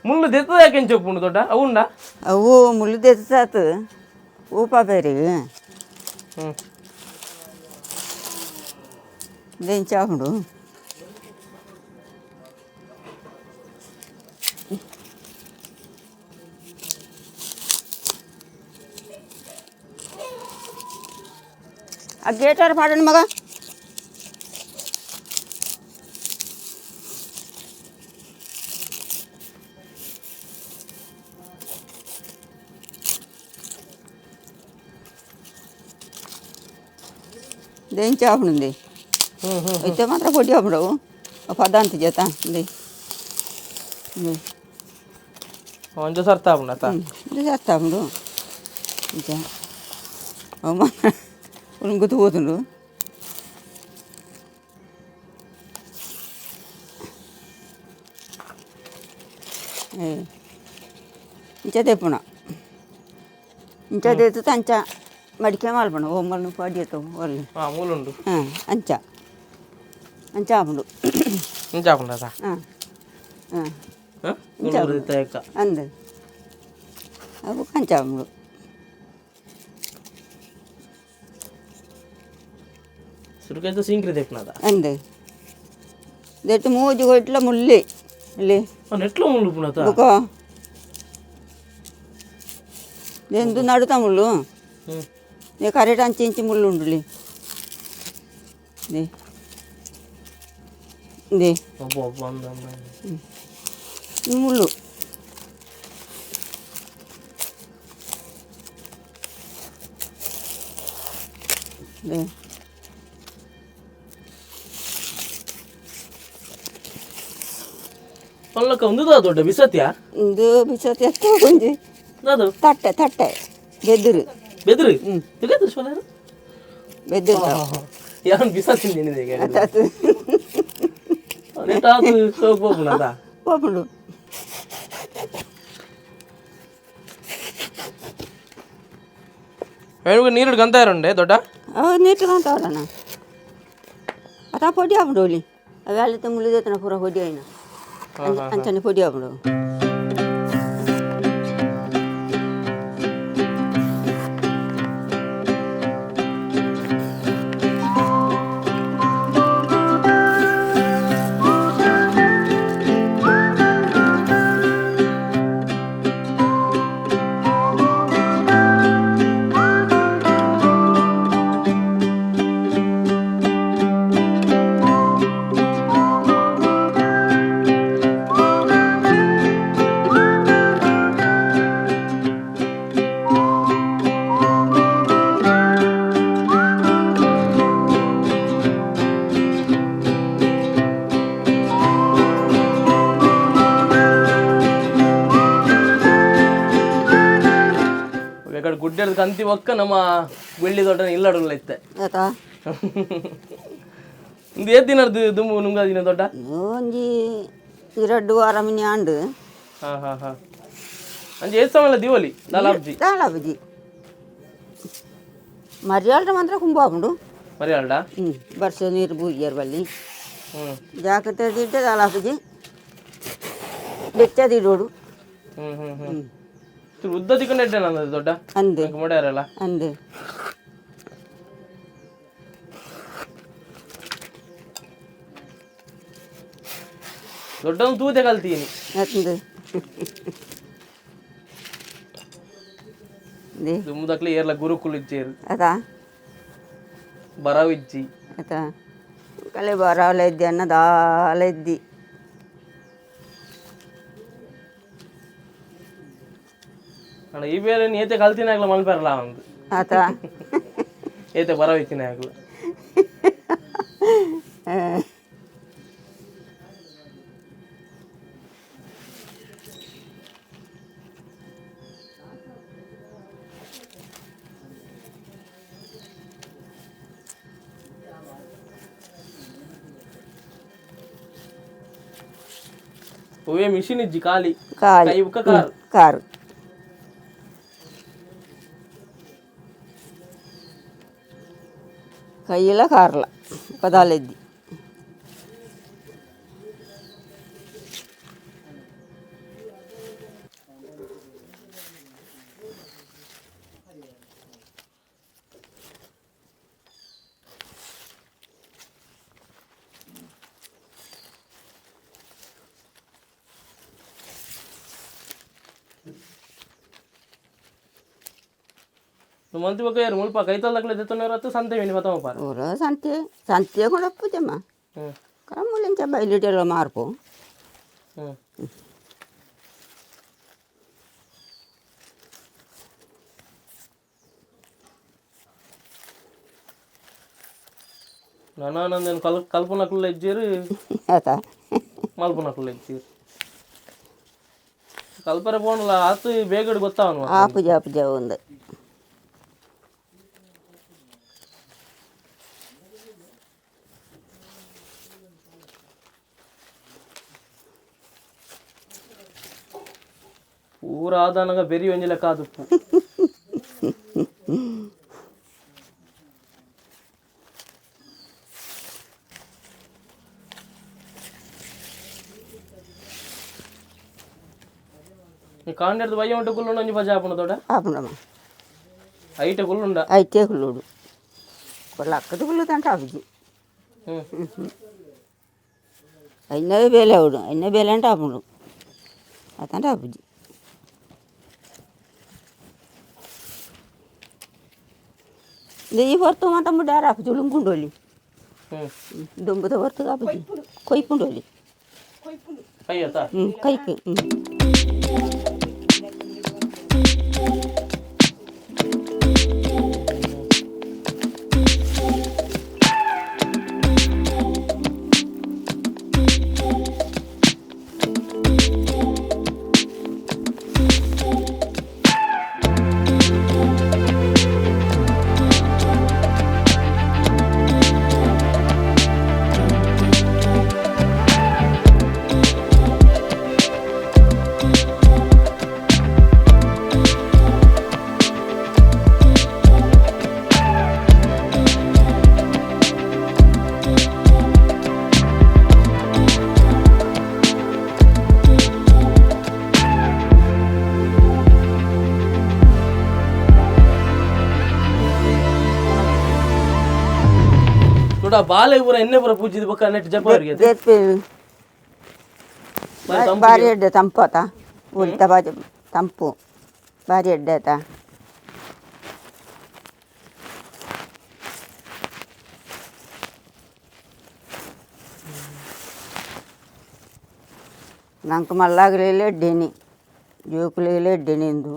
ಮುಳ್ಳು ದೆತ್ತದ ಯಾಕೆ ಚೊಪ್ಪುಂಡು ದೊಡ್ಡ ಅವುಂಡ ಅವು ಮುಳ್ಳು ದೆತ್ತಾತು ಊಪ ಬೇರೆ ದೆಂಚಾಹುಂಡು ಆ ಗೇಟಾರ ಪಾಡಣ ಮಗ దెంచాపుంది అయితే మాత్రం పొడి అప్పుడు పదాంత చేత ಒಂಜ ಸರ್ತ ಆಪುಂಡ చేస్తాడు ఇంకా అమ్మ గుర్తుపోతుండు ఇంచా తెప్పున ఇంచా తెచ్చు అంచా మడికే మాల్పణ ఒమ్మలను పడియతావు వాళ్ళు ಮೂಲುಂಡು అంచా అంచాపుండు ಇಂಚಾಪುಂಡ అందు అవు కంచాపుండు ಸುರುಕೈತ ಸಿಂಕ್ರಿ ತೆಪ್ನದ అందు దెట్టు మూజు కొట్ల ముల్లి లే నెట్లో ముళ్ళు పునత ఒక దెందు నడుతా ముళ్ళు నీ కరెక్ట్ అంచి ముళ్ళు ఉండులే దే దే ముళ్ళు దే ಪಲ್ಲಕ ಒಂದು ದೊಡ್ಡ ಬಿಸತ್ಯ ಇದು ಬಿಸತಿ ಎತ್ತ ಒಂಜಿ ಅದು ತಟ್ಟೆ ತಟ್ಟೆ ಬೆದ್ರು ಬೆದ್ರು ತಿಗದು ಸೋಲಾರು ಬೆದ್ರು ಯಾನ್ ಬಿಸತ್ತಿ ನಿನ್ನೆ ಈಗ ಅತ್ತಾತು ನೆಟಾದು ಹೋಗ್ಬೋಗುನದ ಹೋಗ್ಬಿಡು ಹೆಣ್ಗೆ ನೀರು ಗಂತ ಇರಂಡೆ ದೊಡ್ಡ ನೀಟ್గా ఉంటాడన్న అతా పొడి అప్పుడు అవి వెళ్ళితే ముళ్ళు తెచ్చిన పూర పొడి అయినా అంచని పొడి అప్పుడు ಪುಟ್ಯರ್ದ ಕಂತಿ ಒಕ್ಕ ನಮ್ಮ ಬೆಳ್ಳಿ ದೊಡ್ಡ ಇಲ್ಲಡಲ್ಲ ಇತ್ತೆ ಆಯ್ತಾ ಒಂದು ಏತ್ ದಿನ ದುಂಬು ನುಂಗ ದಿನ ದೊಡ್ಡ ಒಂಜಿ 2 ವಾರ ಮಿನಿ ಆಂಡು ಹಾ ಅಂಜೆ ಏತ್ ಸಮಯ ದಿವಲಿ ದಾಲಾಬ್ಜಿ ದಾಳಾಬಜಿ ಮರ್ಯಾಳ್ರ ಮಾತ್ರ ಕುಂಬಾಪುಂಡು ಮರಿಯಾಳ್ಡ ವರ್ಷ ನೀರು ಬೂಯ್ಯರ್ ಬಲ್ಲಿ ಹ್ಮ್ ಜಾಗ್ರತೆ ದಿಟ್ಟೆ ದಾಳಾಬಜಿ ಬೆಚ್ಚದಿಡೋಡು ಉದ್ದ ತಿಕ್ಕೊಂಡು ಇಟ್ಟೆ ನಂದು ದೊಡ್ಡ ಅಂದೆ ಮಾಡ್ಯಾರಲ್ಲ ಅಂದೆ ದೊಡ್ಡ ಒಂದು ತೂತೆ ಕಲ್ತೀನಿ ಅಂದೆ ದುಮ್ಮದಕ್ಲೆ ಏರ್ಲ ಗುರುಕುಲ್ ಇಚ್ಚೇರು ಅದಾ ಬರವಿಜ್ಜಿ ಆಯ್ತಾ ಕಲೆ ಬರಾವಲ ಇದ್ದಿ ಅನ್ನದಾಲ ಇದ್ದಿ ಅಣ್ಣ ಈ ಬೇರೆ ಏತೆ ಕಲ್ತಿನ ಆಗ್ಲ ಮಲ್ಪೇರಲ್ಲ ಒಂದು ಆಯ್ತಾ ಏತೆ ಬರವಿಚ್ಚಿನ ಆಗ್ಲ ఓవే మిషన్ ఇజ్జి ఖాళీ కాలి కై ఉక్క కారు కారు కయ్యిల కార్ల పదాలెద్ది ಮಂತಿ ಬಕ್ಕ ಯಾರು ಮುಲ್ಪ ಕೈತಲ್ಲಕ್ಲೆ ದೆತ್ತನವರತ್ತು ಸಂತೆ ಮಿನಿ ಪತಮ ಪಾರ ಊರ ಸಂತೆ ಸಂತೆ ಕೂಡ ಪೂಜಮ್ಮ ಕಮ್ಮಲಿಂಚ ಬೈಲಿಟೆಲ್ಲ ಮಾರ್ಪು నానానందన్ కల్పనకులు ఇచ్చారు ಆಯ್ತಾ మల్పనకులు ఇచ్చారు కల్పర పోన్ల ఆతు ಬೇಗಡ್ ಗೊತ್ತಾವನು ಆ ಪೂಜೆ ఉంది ಊರ ಆದಾನಗ ಬೆರಿ ಒಂಜಿ ಲೆಕ್ಕ ಆದುಪ್ಪು ಕಾಂಡೆರ್ದು ಬಯ್ಯ ಉಂಟು ಕುಲ್ಲುಂಡ ಒಂಜಿ ಪಜಾ ಆಪುಂಡ ದೊಡ್ಡ ಆಪುಂಡಮ್ಮ ಐಟೆ ಕುಲ್ಲುಂಡ అయితే కుళ్ళుడు వాళ్ళ అక్కది కుళ్ళుదంట అవిజి అయినవి బేలేవుడు అయిన బేలే అంటే ఆపుడు అతంటే అప్పుజి నెయ్యి పొరుతామంట ముడ్డారు అప్పుజులు గుండోలి దుంబతో పొరుతుంది అప్పుజి కొయ్పుండోలి అయ్యతా కైకి ನೋಡ ಬಾಲೆ ಪೂರ ಎಣ್ಣೆ ಪೂರ ಪೂಜಿದ ಬಕ್ಕ ನೆಟ್ ಜಪ ಅವರಿಗೆ ಭಾರಿ ಎಡ್ಡೆ ತಂಪು ಆತ ಉಳಿತ ಬಾಜಿ ತಂಪು ಭಾರಿ ಎಡ್ಡೆ ಆತ నాకు మల్లాగలేలే ఎడ్డేని జోకులేలే ఎడ్డేనిందు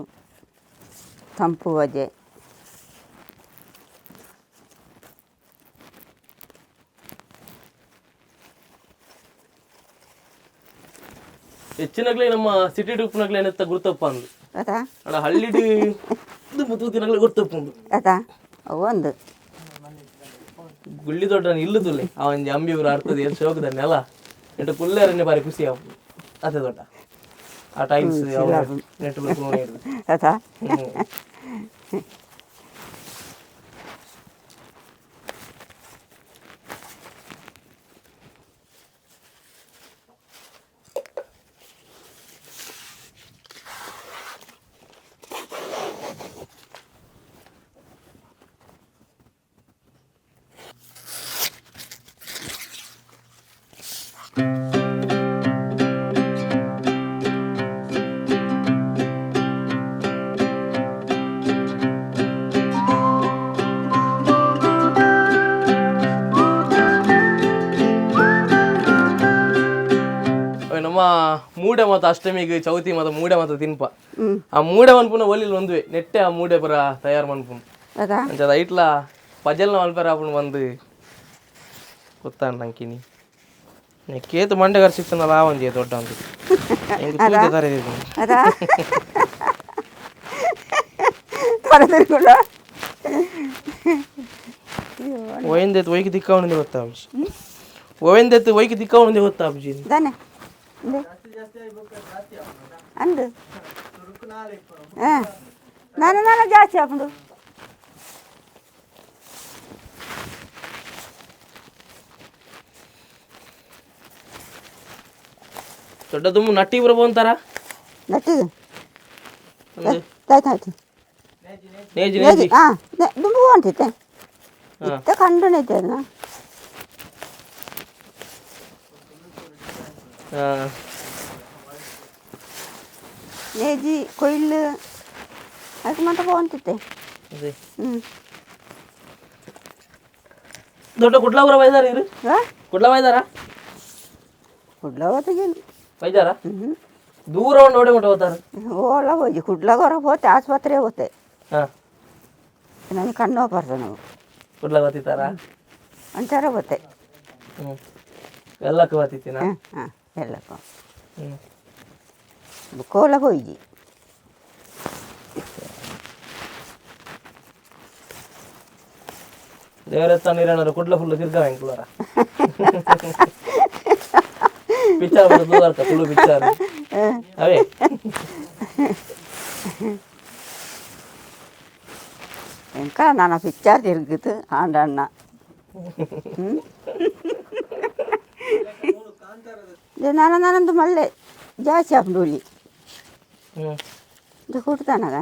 ತಂಪು ವಜೆ ಹೆಚ್ಚಿನಾಗ್ಲೇ ನಮ್ಮ ಸಿಟಿ ಟೂಪ್ನಾಗ್ಲೇ ಏನತ್ತ ಗುರುತಪ್ಪ ಅಂದು ಆಯ್ತಾ ಅಣ್ಣ ಹಳ್ಳಿಡು ದುಂಬು ತೂತಿನಾಗಲೇ ಗೊತ್ತಪ್ಪುಂಡು ಆಯ್ತಾ ಒಂದು ಗುಳ್ಳಿ ದೊಡ್ಡ ಇಲ್ಲದುಲ್ಲೆ ಅವನ್ ಅಂಬಿ ಇವ್ರು ಆಡ್ತದೆ ಏನು ಶೋಕದನ್ನೇ ಅಲ್ಲ ನೆಟ್ಟು ಕುಲ್ಲೇರನ್ನೇ ಬಾರಿ ಖುಷಿ ಆಗ್ಬೋದು ಅದೇ ದೊಡ್ಡ ಆ ಟೈಮ್ಸ್ ನೆಟ್ಟು ಆಯ್ತಾ ನಮ್ಮ ಮೂಡೆ ಮತ್ತು ಅಷ್ಟಮಿಗೆ ಚೌತಿ ಮತ್ತು ಮೂಡೆ ಮತ್ತು ತಿನ್ಪ ಆ ಮೂಡೆ ಮನ್ಪುನ ಒಲಿಲ್ ಒಂದುವೆ ನೆಟ್ಟೆ ಆ ಮೂಡೆ ಪರ ತಯಾರು ಮನ್ಪುನ್ ಆಯ್ತಾ ಅಂಚದ ಐಟ್ಲ ಪಜಲ್ನ ಮಲ್ಪರ ಆಪುನ್ ಬಂದು ಗೊತ್ತಾನ ನಂಕಿನಿ ಕೇತು ಮಂಡೆಗಾರ ಸಿಕ್ತನಲ್ಲ ಆ ಒಂದೇ ದೊಡ್ಡ ಒಂದು ಆಯ್ತಾ ತರದಿರ್ಕೊಳ್ಳ ಒಯ್ದೆತ್ತು ಒಯ್ಗೆ ದಿಕ್ಕವನಿಂದ ಗೊತ್ತಾ ಅಬ್ಜಿ ಒಯ್ದೆತ್ತು ಒಯ್ಗೆ ದಿಕ್ಕವನಿಂದ ಗೊತ್ತಾ ಅಬ್ಜಿ ತಾನೆ ಅಂದು ಹಾಂ ನಾನು ಜಾಸ್ತಿ ಹಾಕೊಂಡು ದೊಡ್ಡ ದುಮ್ಮು ನಟ್ಟಿ ಬರಬೋ ಅಂತಾರ ನಟ್ಟಿಗೆ ಆಯ್ತು ನೇಜಿ ನೇಜಿ ಹಾಂ ದುಂಬು ಅಂತಿತ್ತೆ ಇತ್ತ ಕಂಡುನೈತೆ ಅಲ್ಲ ನೇಜಿ ಕೊಯ್ಲು ಅದಕ್ಕೆ ಮಾತ್ರ ಹೋಗ್ತಿತ್ತೆ ದೊಡ್ಡ ಕುಡ್ಲಾವರ ವೈದಾರ ಇರು ಕುಡ್ಲ ವೈದಾರ ಕುಡ್ಲಾಗತ್ತಗೇನು ವೈದಾರ ದೂರ ನೋಡಿ ಮಟ್ಟ ಹೋಗ್ತಾರ ಓಲ ಹೋಗಿ ಕುಡ್ಲಾಗವ್ರ ಹೋತೆ ಆಸ್ಪತ್ರೆ ಹೋತೆ ಹಾಂ ನನಗೆ ಕಣ್ಣು ಹೋಗ್ಬಾರ್ದು ನಾವು ಕುಡ್ಲಾಗ ಬತ್ತಿತ್ತಾರ ಅಂಚಾರ ಹೋತೆ ಹ್ಞೂ ಎಲ್ಲಕ್ಕೆ ಬತ್ತಿತ್ತೀನ ಹಾಂ ಎಲ್ಲಕ್ಕೂ ಹ್ಞೂ ಕೋಲ ಹೋಗಿ ದೇವರತ್ತ ನೀರೇನಾದ್ರು ಕುಡ್ಲ ಫುಲ್ಲು ತಿರ್ಗಾವ ಹೆಂಗ್ಲರ ಪಿಚ್ಚಾರ ಬರ್ತದ ಫುಲ್ಲು ಪಿಚ್ಚಾರ ಅವೇ ఇంకా నాన్న పిచ్చారు తిరుగుతూ ఆండన్న నానందు మళ్ళీ జాస్తి ఆపండు ఒలి ఇంత కుట్టుతానగా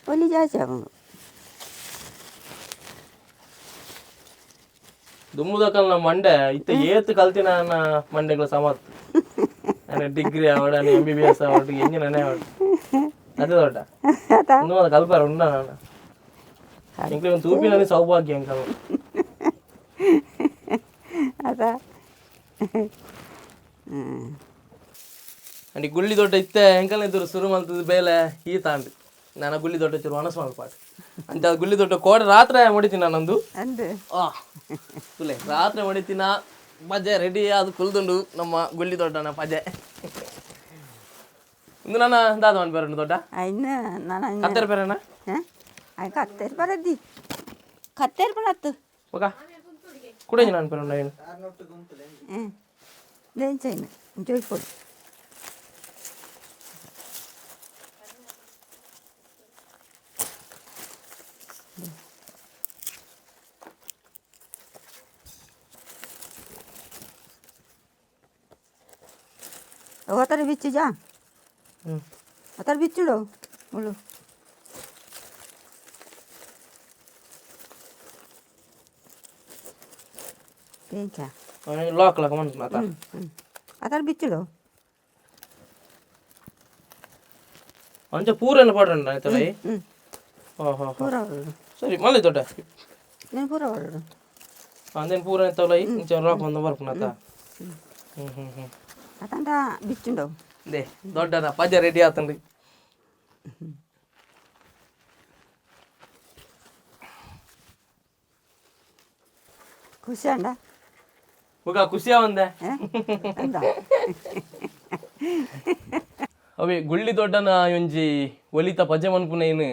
ఒలి జాస్తి ఆపండు ದುಮ್ಮುದಕ್ಕಲ್ಲ ನಮ್ಮ ಮಂಡೆ ಇತ್ತ ಏತ್ ಕಲ್ತಿನ ನನ್ನ ಮಂಡೆಗಳ ಸಮತ್ ನಾನು ಡಿಗ್ರಿ ಆವಡ MBBS ಆವಡ ಎಂಜಿನ ಆವಡ ಅದೇ ದೊಡ್ಡ ಇನ್ನೂ ಅದು ಕಲ್ಪಾರ ಉಂಡ ನಾನು ఇంట్లో చూపినని సౌభాగ్యం కదా అదా అంటే గుళ్ళి దొడ్డ ఇస్తే ఎంకల్ని ఇద్దరు సురుమల్తది ಬೇಲೆ ಈ ತಾಂಡು ನಾನು ಗುಳ್ಳಿ ದೊಡ್ಡ ಚೂರು ಮನಸ್ಸು ಮಾಡ್ಪಾಡು ಅಂತ ಅದು ಗುಳ್ಳಿ ದೊಡ್ಡ ಕೋಡೆ ರಾತ್ರಿ ಮಾಡಿತೀನಿ ನಾನೊಂದು ತುಲೆ ರಾತ್ರಿ ಮಾಡಿತೀನ ಪಜೆ ರೆಡಿ ಅದು ಕುಲ್ದುಂಡು ನಮ್ಮ ಗುಳ್ಳಿ ದೊಡ್ಡನ ಪಜೆ ಇಂದು ನಾನು ದಾದ ಮನ್ ಬೇರೆ ದೊಡ್ಡ ಕತ್ತೆರ ಬೇರೆನಾ అది కత్తెర పరద్ది కత్తెర పడద్దు ఒక కూడా నేను అనుకున్నాను నేను చేయను చూసుకోడు ఒకతరు బిచ్చు జా అతను బిచ్చుడు ముళ్ళు లోకలకు మంటున్నా అతను బిచ్చుడు ಅಂಚೆ ಪೂರನ್ನು ಪಾಡ್ರಂಡ ಆಯ್ತಲ್ಲ ಪೂರ ಸರಿ ಮళ్ళీ ದೊಡ್ಡ నేను పూర వాడు అందేನು ಪೂರ ಎಂತವಲ್ಲ ಇಂಚೆ ರಾಕ್ ಬಂದು ಬರ್ಪುನತ್ತ అతంట బిచ్చుండవు ದೇ ದೊಡ್ಡದ ಪಜ ರೆಡಿ ಆತನ್ರಿ ಖುಷಿ ಅಂಡ ఒక ಖುಷಿಯ ಒಂದೆ ಅವಿ ಗುಳ್ಳಿ ದೊಡ್ಡನ ಒಂಜಿ ಒಲಿತ ಪಜೆ ಮನ್ಪುನೇನು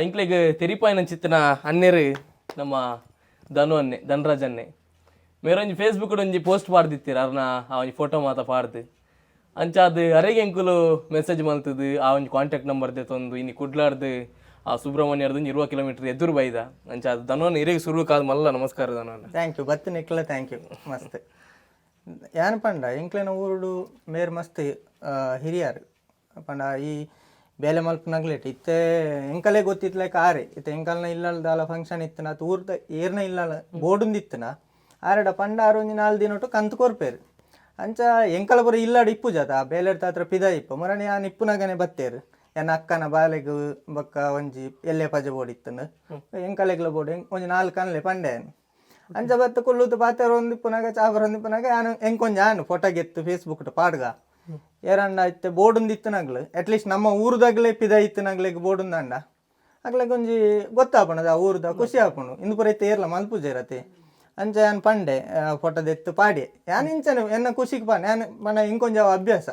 ಇಂಕ್ಲೆಗ್ ತೆರಿಪಾಯಿನ ಚಿತ್ತನ ಅನ್ನೆರು ನಮ್ಮ ಧನರಾಜ್ ಅನ್ನೆ ಮೇರೊಂಜಿ ಫೇಸ್ಬುಕ್ ಒಂಜಿ ಪೋಸ್ಟ್ ಪಾಡ್ದಿತ್ತೀರ ಅರ್ನ ಆ ಒಂಜಿ ಫೋಟೋ ಮಾತ ಪಾಡ್ದು ಅಂಚ ಅದು ಅರೆಗೆ ಎಂಕುಲು ಮೆಸೇಜ್ ಮಲ್ತದು ಆ ಒಂಜಿ ಕಾಂಟ್ಯಾಕ್ಟ್ ನಂಬರ್ ದೆತ್ತೊಂದು ಇನ್ನು ಕುಡ್ಲಾರ್ದು ಆ ಸುಬ್ರಹ್ಮಣ್ಯರ್ದು 20 ಕಿಲೋಮೀಟರ್ ಎದುರು ಬೈದ ಅಂಚ ಅದು ಧನವನ್ ಹಿರೇಗೆ ಶುರು ಕಾದ್ ಮಲ್ಲ ನಮಸ್ಕಾರ ಧನವನ್ ಥ್ಯಾಂಕ್ ಯು ಬತ್ತು ನಿಕ್ಲ ಥ್ಯಾಂಕ್ ಯು ಮಸ್ತ್ ಯಾನ್ ಪಂಡ ಎಂಕ್ಲೆನ ಊರುಡು ಮೇರ್ ಮಸ್ತ್ ಹಿರಿಯರು ಪಂಡ ಈ ಬೇಲೆ ಮಲ್ಪನಾಗ್ಲೇಟ್ ಇತ್ತೆ ಎಂಕಲೇ ಗೊತ್ತಿತ್ಲೈಕ್ ಆರೆ ಇತ್ತೆ ಎಂಕಲ್ನ ಇಲ್ಲಲ್ದಾಲ ಫಂಕ್ಷನ್ ಇತ್ತನ ಅದು ಊರ್ದ ಏರ್ನ ಇಲ್ಲಲ್ಲ ಬೋಡುಂದಿತ್ತನ ಆರಡ ಪಂಡ ಆರೊಂಜಿ 4 ದಿನ ಒಟ್ಟು ಕಂತು ಕೊರ್ಪೇರು ಅಂಚ ಎಂಕಲ ಪುರ ಇಲ್ಲಾಡು ಇಪ್ಪು ಜಾತ ಬೇಲೆಡ್ತ ಹತ್ರ ಪಿದ ಇಪ್ಪು ಮರಣ ಯಾನ್ ಇಪ್ಪುನಾಗನೆ ಬತ್ತೇರು ಎನ್ನ ಅಕ್ಕನ ಬಾಲೆಗು ಬೊಕ್ಕ ಒಂಜಿ ಎಲ್ಲೆ ಪಜೆ ಬೋಡಿತ್ತನು ಎಂಕಲೆಗ್ಲ ಬೋಡು ಒಂಜಿ 4 ಕನ್ಲೆ ಪಂಡೆ ಅಂಚ ಬತ್ತ ಕುಲ್ಲುದು ಪಾತೆರ ಒಂದಿಪ್ಪುನಾಗ ಚಾಪರ ಒಂದಿಪ್ಪುನಾಗ ಯಾನು ಎಂಕೊಂಜಿ ಯಾನು ಫೋಟೋ ಗೆತ್ತು ಫೇಸ್ಬುಕ್ ಪಾಡ್ಗ ಏರಂಡ ಇತ್ತೆ ಬೋಡುಂದಿತ್ತನಾಗ್ಲು ಅಟ್ಲೀಸ್ಟ್ ನಮ್ಮ ಊರ್ದಾಗ್ಲೇ ಪಿದ ಇತ್ತನಾಗ್ಲಿಗೆ ಬೋಡುಂದಂಡ ಆಗ್ಲಿಗೆ ಒಂಜಿ ಗೊತ್ತಾಪಣದ ಆ ಊರ್ದ ಖುಷಿ ಆಪುಂಡು ಇಂದು ಪುರ ಇತ್ತೆ ಏರ್ಲ ಮಲ್ಪುಜೇರತಿ ಅಂಚ ಯಾನ್ ಪಂಡೆ ಫೋಟೋ ದೆತ್ತು ಪಾಡಿ ಯಾನ್ ಇಂಚನೆ ಎನ್ನ ಖುಷಿಗೆ ಪಾಂಡೆ ಯಾನ್ ಮನ ಇಂಕೊಂಜ ಅಭ್ಯಾಸ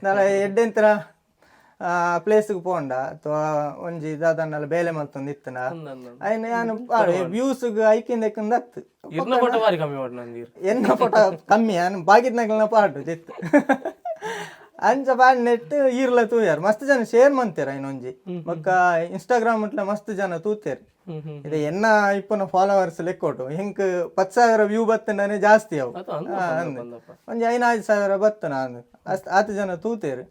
ನಾಳೆ ಎಡ್ಡೆಂತರ ಪ್ಲೇಸ್ಗೆ ಪೋಂಡ ಅಥವಾ ಒಂಜಿ ದಾದಣ್ಣಲ ಬೇಲೆ ಮಲ್ತೊಂದು ಇತ್ತನ ಅಯ್ನ ಯಾನು ವ್ಯೂಸ್ಗೆ ಐಕಿಂದ ಐಕಿಂದ ಹತ್ತು ಎನ್ನ ಫೋಟೋ ಕಮ್ಮಿ ಯಾನು ಬಾಗಿದ್ನಾಗಲ್ನ ಪಾಡು ಇತ್ತು ಅಂಚ ಪಾಡ್ ನೆಟ್ ಈರ್ಲ ತೂಯಾರ ಮಸ್ತ್ ಜನ ಶೇರ್ ಮಂತೇರ ಇನ್ನೊಂಜಿ ಬೊಕ್ಕ ಇನ್ಸ್ಟಾಗ್ರಾಮ್ ಮುಟ್ಲ ಮಸ್ತ್ ಜನ ತೂತೇರಿ ಇದು ಎನ್ನ ಇಪ್ಪನ ಫಾಲೋವರ್ಸ್ ಲೆಕ್ಕೊಟ್ಟು ಹಿಂಕ್ 10,000 ವ್ಯೂ ಬತ್ತನೇ ಜಾಸ್ತಿ ಅವು ಒಂಜಿ 5,000 ಬತ್ತ ನಾನು ಆತ ಜನ ತೂತೇರು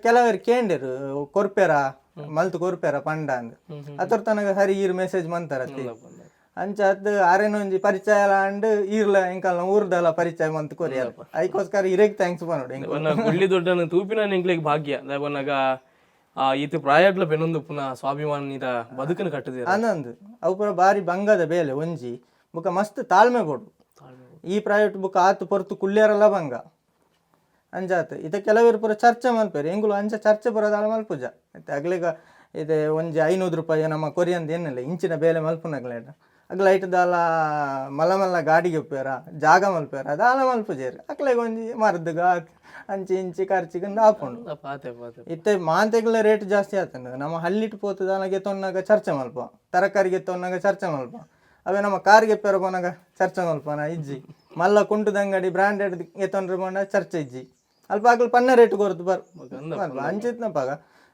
ಕೆಲವರು ಕೇಂಡಿರು ಕೊರ್ಪೆರ ಮಲ್ತು ಕೊರ್ಪೆರ ಪಂಡ ಅಂದ್ ಅದ್ರ ತನಕ ಸರಿ ಈರ್ ಮೆಸೇಜ್ ಮಂತಾರತಿ ಅಂಚ ಅದು ಆರೇನೊಂಜಿ ಪರಿಚಯ ಎಲ್ಲ ಅಂಡ್ ಈರ್ಲ ಎಂಕಲ್ನ ಊರ್ದಲ್ಲ ಪರಿಚಯ ಮಂತ್ ಕೊರಿಯರ್ ಅದಕ್ಕೋಸ್ಕರ ಇರೇಗ್ ಥ್ಯಾಂಕ್ಸ್ ಪನೋಡು ಗುಳ್ಳಿ ದೊಡ್ಡನ ತೂಪಿನ ಎಂಕ್ಲೆಗ್ ಭಾಗ್ಯ ದಾಯಬನ್ನಾಗ ಈತ ಪ್ರಾಯಗ್ಲ ಬೆನ್ನೊಂದು ಪುನಃ ಸ್ವಾಭಿಮಾನಿದ ಬದುಕನ್ನು ಕಟ್ಟದೆ ಅನ್ನೊಂದು ಅವು ಪೂರ ಬಾರಿ ಬಂಗದ ಬೇಲೆ ಒಂಜಿ ಬುಕ್ಕ ಮಸ್ತ್ ತಾಳ್ಮೆ ಬೋಡು ಈ ಪ್ರೈವೇಟ್ ಬುಕ್ ಆತು ಪೊರ್ತು ಕುಳ್ಳ್ಯಾರಲ್ಲ ಬಂಗ ಅಂಜಾತ್ ಇತ ಕೆಲವರು ಪೂರ ಚರ್ಚೆ ಮಲ್ಪೇರು ಎಂಗುಲು ಅಂಚ ಚರ್ಚೆ ಪುರದಾಳ ಮಲ್ಪುಜ ಮತ್ತೆ ಅಗ್ಲಿಗ ಇದೆ ಒಂಜಿ 500 ರೂಪಾಯಿ ನಮ್ಮ ಕೊರಿಯಂದು ಏನಿಲ್ಲ ಇಂಚಿನ ಬೇಲೆ ಮಲ್ಪುನಗ್ಲೇಟ ಅಗ್ಲ ಐಟದಾಲ ಮಲ್ಲ ಗಾಡಿಗೆ ಉಪ್ಪೇರ ಜಾಗ ಮಲ್ಪೇರ ಅದಾಲ ಮಲ್ಪುಜೇರು ಅಕ್ಲೆಗ್ ಒಂಜಿ ಮರ್ದಗ ಅಂಚಿ ಇಂಚಿ ಖರ್ಚಿಗಂದು ಹಾಕೊಂಡು ಇತ್ತೆ ಮಾಂತೆಗ್ಲ ರೇಟ್ ಜಾಸ್ತಿ ಆತಂಡ ನಮ್ಮ ಹಳ್ಳಿಟ್ಟು ಪೋತದಾಲಗೆ ತೊನ್ನಾಗ ಚರ್ಚೆ ಮಲ್ಪ ತರಕಾರಿಗೆ ತೊನ್ನಾಗ ಚರ್ಚೆ ಮಲ್ಪ ಅವೇ ನಮ್ಮ ಕಾರ್ಗೆ ಪೇರ ಪೋನಾಗ ಚರ್ಚೆ ಮಲ್ಪನ ಇಜ್ಜಿ ಮಲ್ಲ ಕುಂಟುದಂಗಡಿ ಬ್ರಾಂಡೆಡ್ ಎತ್ತೊಂಡ್ರೆ ಪೋಂಡ ಚರ್ಚೆ ಇಜ್ಜಿ ಅಲ್ಪ ಆಗ್ಲಿ ಪನ್ನ ರೇಟ್ ಕೊರ್ತು ಅಂಚಿತ್ನಪ್ಪಾಗ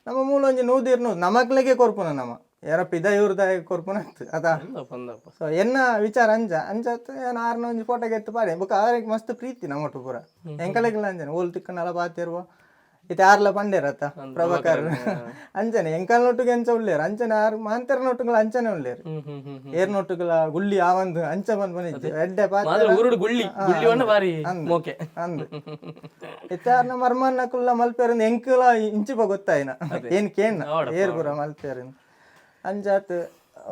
ನಮ್ಮ ಮೂಲ ಒಂಜಿ 100 ನಮಕ್ಲೆಗೆ ಕೊರ್ಪುನ ನಮ್ಮ ಯಾರ ಪಿದ ಇವ್ರದಾಯ ಕೊರ್ಪುನ ಅದ ಸೊ ಎನ್ನ ವಿಚಾರ ಅಂಜತ್ ಏನ್ ಆರ್ನ ಒಂಜಿ ಫೋಟೋಗೆ ಎತ್ತು ಪಾಡೆ ಬುಕ್ಕ ಅವ್ರಿಗೆ ಮಸ್ತ್ ಪ್ರೀತಿ ನಮ್ಮೊಟ್ಟು ಪೂರ ಎಂಕಲೆಗಿಲ್ಲ ಅಂಜನೆ ಓಲ್ ತಿಕ್ಕನಲ್ಲ ಬಾತಿರುವ ಇತ್ತೆ ಆರ್ಲ ಪಂಡೇರತ್ತ ಪ್ರಭಾಕರ್ ಅಂಚನೆ ಎಂಕಲ್ನೊಟ್ಟಿಗೆ ಎಂಚ ಉಳ್ಳೇರು ಅಂಚನೆ ಆರು ಮಾಂತರ್ನೊಟ್ಟುಗಳ ಅಂಚನೆ ಉಳ್ಳೇರು ಏರ್ನೊಟ್ಟುಗಳ ಗುಳ್ಳಿ ಆವಂದು ಅಂಚ ಬಂದ್ ಬಂದಿದ್ದೆ ಎಡ್ಡೆ ಅಂದು ಇತ್ತಾರ್ನ ಮರ್ಮನ್ನ ಕುಲ್ಲ ಮಲ್ಪೇರಿಂದ ಎಂಕುಲ ಇಂಚಿಪ ಗೊತ್ತಾಯಿನ ಏನ್ ಕೇಣ ಏರ್ಪುರ ಮಲ್ಪೇರಿಂದ ಅಂಜಾತ್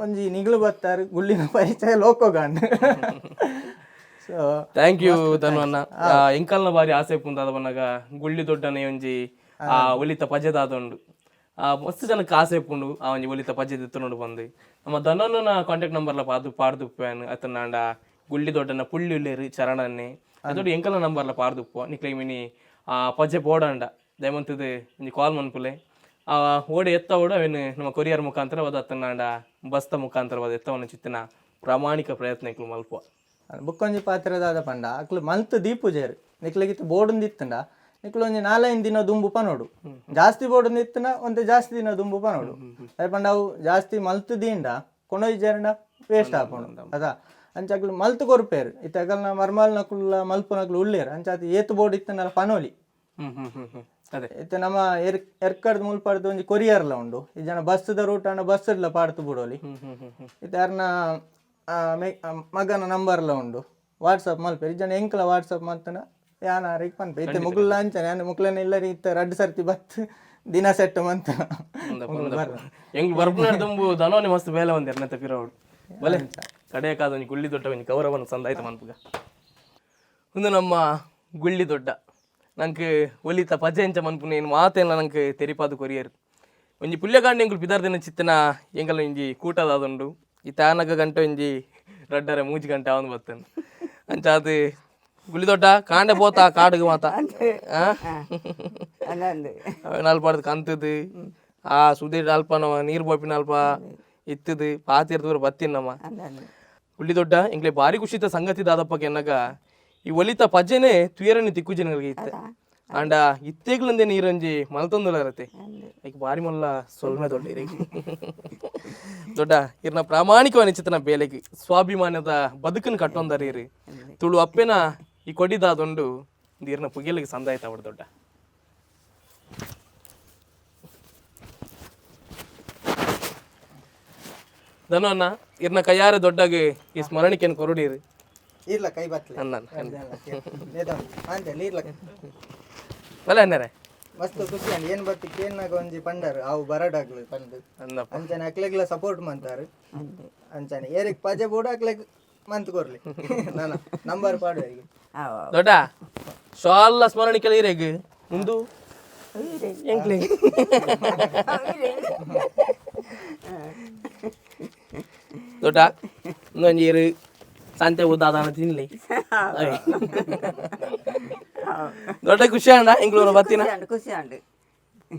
ಒಂಜಿ ನಿಗ್ಲು ಬತ್ತಾರು ಗುಳ್ಳಿನ ಪರಿಚಯ ಲೋಕೋಗಾಂಡ್ ಥ್ಯಾಂಕ್ ಯು ಧನ್ವನ್ನ ಎಂಕಲ್ನ ಬಾರಿ ಆಸೆ ಪುಂದಾದ ಬನ್ನಾಗ ಗುಳ್ಳಿ ದೊಡ್ಡನೆ ಒಂಜಿ ಒಲಿತ ಪಜೆದಾದೊಂಡು ಮಸ್ತ್ ಜನಕ್ಕೆ ಆಸೆ ಪುಂಡು ಆ ಒಂಜಿ ಒಲಿತ ಪಜೆದ ಎತ್ತುನೋಡು ಬಂದು ನಮ್ಮ ಧನವನ್ನ ಕಾಂಟ್ಯಾಕ್ಟ್ ನಂಬರ್ಲ ಪಾಡ್ದುಪ್ಪೇನು ಅತನಾಂಡ ಗುಳ್ಳಿ ದೊಡ್ಡನ ಪುಳ್ಳಿ ಉಳ್ಳೇರು ಚರಣನ್ನೇ ಅದೊಂದು ಎಂಕಲ್ನ ನಂಬರ್ಲ ಪಾಡ್ದುಪ್ಪು ನಿಕ್ಲೈ ಮಿನಿ ಪಜೆ ಬೋಡಂಡ ದಯಮಂತದು ಒಂಜಿ ಕಾಲ್ ಮನ್ಪುಲೆ ಓಡೆ ಎತ್ತ ಓಡ ಅವೇನು ನಮ್ಮ ಕೊರಿಯರ್ ಮುಖಾಂತರ ಅದು ಅತನಾಂಡ ಬಸ್ತ ಮುಖಾಂತರ ಅದು ಎತ್ತವನ್ನ ಚಿತ್ತಿನ ಪ್ರಾಮಾಣಿಕ ಪ್ರಯತ್ನ ಮಲ್ಪ ಬುಕ್ಕೊಂಜಿ ಪಾತ್ರದಾದ ಪಂಡ ಅಕ್ಲು ಮಲ್ತ್ ದೀಪುಜೇರು ನಿಕ್ಲಿಗಿತ್ತು ಬೋಡುಂದಿತ್ತಂಡ ನಿಕ್ಲು ಒಂಜಿ 4-5 ದಿನ ದುಂಬು ಪನೋಡು ಜಾಸ್ತಿ ಬೋಡುಂದಿತ್ತನ ಒಂತೆ ಜಾಸ್ತಿ ದಿನ ದುಂಬು ಪನೋಡು ಅದೇ ಪಂಡ ಅವು ಜಾಸ್ತಿ ಮಲ್ತ್ ದೀಂಡ ಕೊಂಡೊಯ್ಜೇರಂಡ ವೇಸ್ಟ್ ಆಪೋಡು ಅದ ಅಂಚಕ್ಲು ಮಲ್ತ್ ಕೊರ್ಪೇರು ಇತ್ತ ಅಗಲ್ನ ಮರ್ಮಾಲ್ನಕ್ಲ ಮಲ್ಪುನಕ್ಲು ಉಳ್ಳೇರು ಅಂಚಾತಿ ಏತು ಬೋರ್ಡ್ ಇತ್ತನಲ್ಲ ಪನೋಲಿ ಇತ್ತೆ ನಮ್ಮ ಎರ್ಕಡ್ದು ಮುಲ್ಪಾಡ್ದು ಒಂಜಿ ಕೊರಿಯರ್ಲ ಉಂಡು ಈ ಜನ ಬಸ್ದ ರೂಟ್ ಅಂಡ ಬಸ್ ಇಡ್ಲ ಪಾಡ್ತು ಬಿಡೋಲಿ ಇತ್ತೆ ಯಾರನ್ನ ಮಗನ ನಂಬರ್ಲ ಉಂಡು ವಾಟ್ಸಪ್ ಮಲ್ಪೇರು ಈ ಜನ ಎಂಕ್ಲ ವಾಟ್ಸಪ್ ಮಲ್ತನ ಯಾನಾರಿಗೆ ಪನ್ಪೆ ಇತ್ತೆ ಮುಗ್ಲ ಅಂಚನೆ ಯಾನು ಮುಗ್ಲನ ಇಲ್ಲರಿ ಇತ್ತೆ 2 ಸರ್ತಿ ಬತ್ ದಿನ ಸೆಟ್ ಮಂತ ಎಂಗ್ ಬರ್ಪುನಡ್ದುಂಬು ಧನೋನಿ ಮಸ್ತ್ ಬೇಲೆ ಒಂದೇರ್ ನೆತ್ತ ಪಿರೋಡು ಬಲೆ ಕಡೆಯಕಾದ ಒಂಜಿ ಗುಳ್ಳಿ ದೊಡ್ಡ ಒಂಜಿ ಗೌರವನ ಸಂದಾಯ್ತ ಮನ್ಪುಗ ಒಂದು ನಮ್ಮ ಗುಳ್ಳಿ ದೊಡ್ಡ ನಂಗೆ ಒಲಿತ ಪಜೆ ಎಂಚ ಮನ್ಪುನ ಏನು ಮಾತೆಲ್ಲ ನಂಗೆ ತೆರಿಪಾದು ಕೊರಿಯರು ಒಂಜಿ ಪುಲ್ಯಗಾಂಡಿ ಎಂಕುಲು ಪಿದಾರ್ದಿನ ಚಿತ್ತನ ಎಂಕಲ ಒಂಜಿ ಕೂಟದಾದುಂಡು ಈ ತಾನಗ ಗಂಟೆ ಒಂಜಿ ರಡ್ಡರೆ 3 ಗಂಟೆ ಅವನು ಬರ್ತೇನೆ ಅಂಚ ಅದು ಗುಳ್ಳಿ ದೊಡ್ಡ ಕಾಂಡೆ ಪೋತಾ ಕಾಡಿಗೆ ಮಾತ ಅವೆ ನಾಲ್ಪಾಡ್ದು ಕಂತದು ಆ ಸುದೀರ್ ಅಲ್ಪ ನಮ್ಮ ನೀರು ಬೋಪಿನ ಅಲ್ಪ ಇತ್ತದು ಪಾತಿರ್ದವ್ರು ಬತ್ತಿನಮ್ಮ ಉಳ್ಳಿ ದೊಡ್ಡ ಎಂಗ್ಲೆ ಭಾರಿ ಖುಷಿತ ಸಂಗತಿ ದಾದಪ್ಪಗೆ ಎನ್ನಗ ಈ ಒಲಿತ ಪಜ್ಜೆನೆ ತುಯರನಿ ತಿಕ್ಕು ಜನಗಳಿಗೆ ಇತ್ತೆ ಅಂಡ ಇತ್ತೇಗ್ಲಂದೆ ನೀರಂಜಿ ಮಲ್ತೊಂದುಲ ಇರತ್ತೆ ಈಗ ಭಾರಿ ಮಲ್ಲ ಸೊಲ್ಮೆ ದೊಡ್ಡ ದೊಡ್ಡ ಇರ್ನ ಪ್ರಾಮಾಣಿಕವಾದ ಚಿತ್ರನ ಬೇಲೆಗೆ ಸ್ವಾಭಿಮಾನದ ಬದುಕನ್ನು ಕಟ್ಟೊಂದರೀರಿ ತುಳು ಅಪ್ಪೆನ ಈ ಕೊಡಿದಾದೊಂಡು ಇರ್ನ ಪುಗಿಲಿಗೆ ಸಂದಾಯ್ತ ಅವಡು ದೊಡ್ಡ ಧನವನ್ನ ಇರ್ನ ಕೈಯಾರೆ ದೊಡ್ಡಗೆ ಈ ಸ್ಮರಣಿಕೆಯನ್ನು ಕೊರಡೀರಿ ಇರ್ಲ ಕೈ ಬತ್ತಲೆ ಅನ್ನ ಅಂತೇಳಿ ಇರ್ಲ ಬಲ ಅನ್ನರೆ ಮಸ್ತ್ ಖುಷಿ ಅಂಡ್ ಏನ್ ಬತ್ತಿ ಕೇನ್ನಾಗ ಒಂಜಿ ಪಂಡರ್ ಅವು ಬರಡಾಗ್ಲು ಪಂಡ್ ಅಂಚನೆ ಅಕ್ಲೆಗ್ಲ ಸಪೋರ್ಟ್ ಮಾಡ್ತಾರೆ ಅಂಚನೆ ಏರಿಕ್ ಪಜೆ ಬೋರ್ಡ್ ಅಕ್ಲೆಗ್ ಮಂತ್ ಕೊರ್ಲಿ ನಾನು ನಂಬರ್ ಪಾಡು ಈಗ ದೊಡ್ಡ ಶಾಲ ಸ್ಮರಣಿಕೆ ಇರೇಗ ಮುಂದು ಎಂಕ್ಲೆ ದೊಡ್ಡ ಒಂಜೀರು ಸಂತೆ ಉದ್ದಾದಾನ ತಿನ್ಲಿ ದೊಡ್ಡ ಖುಷಿ ಅಂಡ ಎಂಗ್ಳೂರು ಬತ್ತಿನ ಖುಷಿ ಅಂಡ್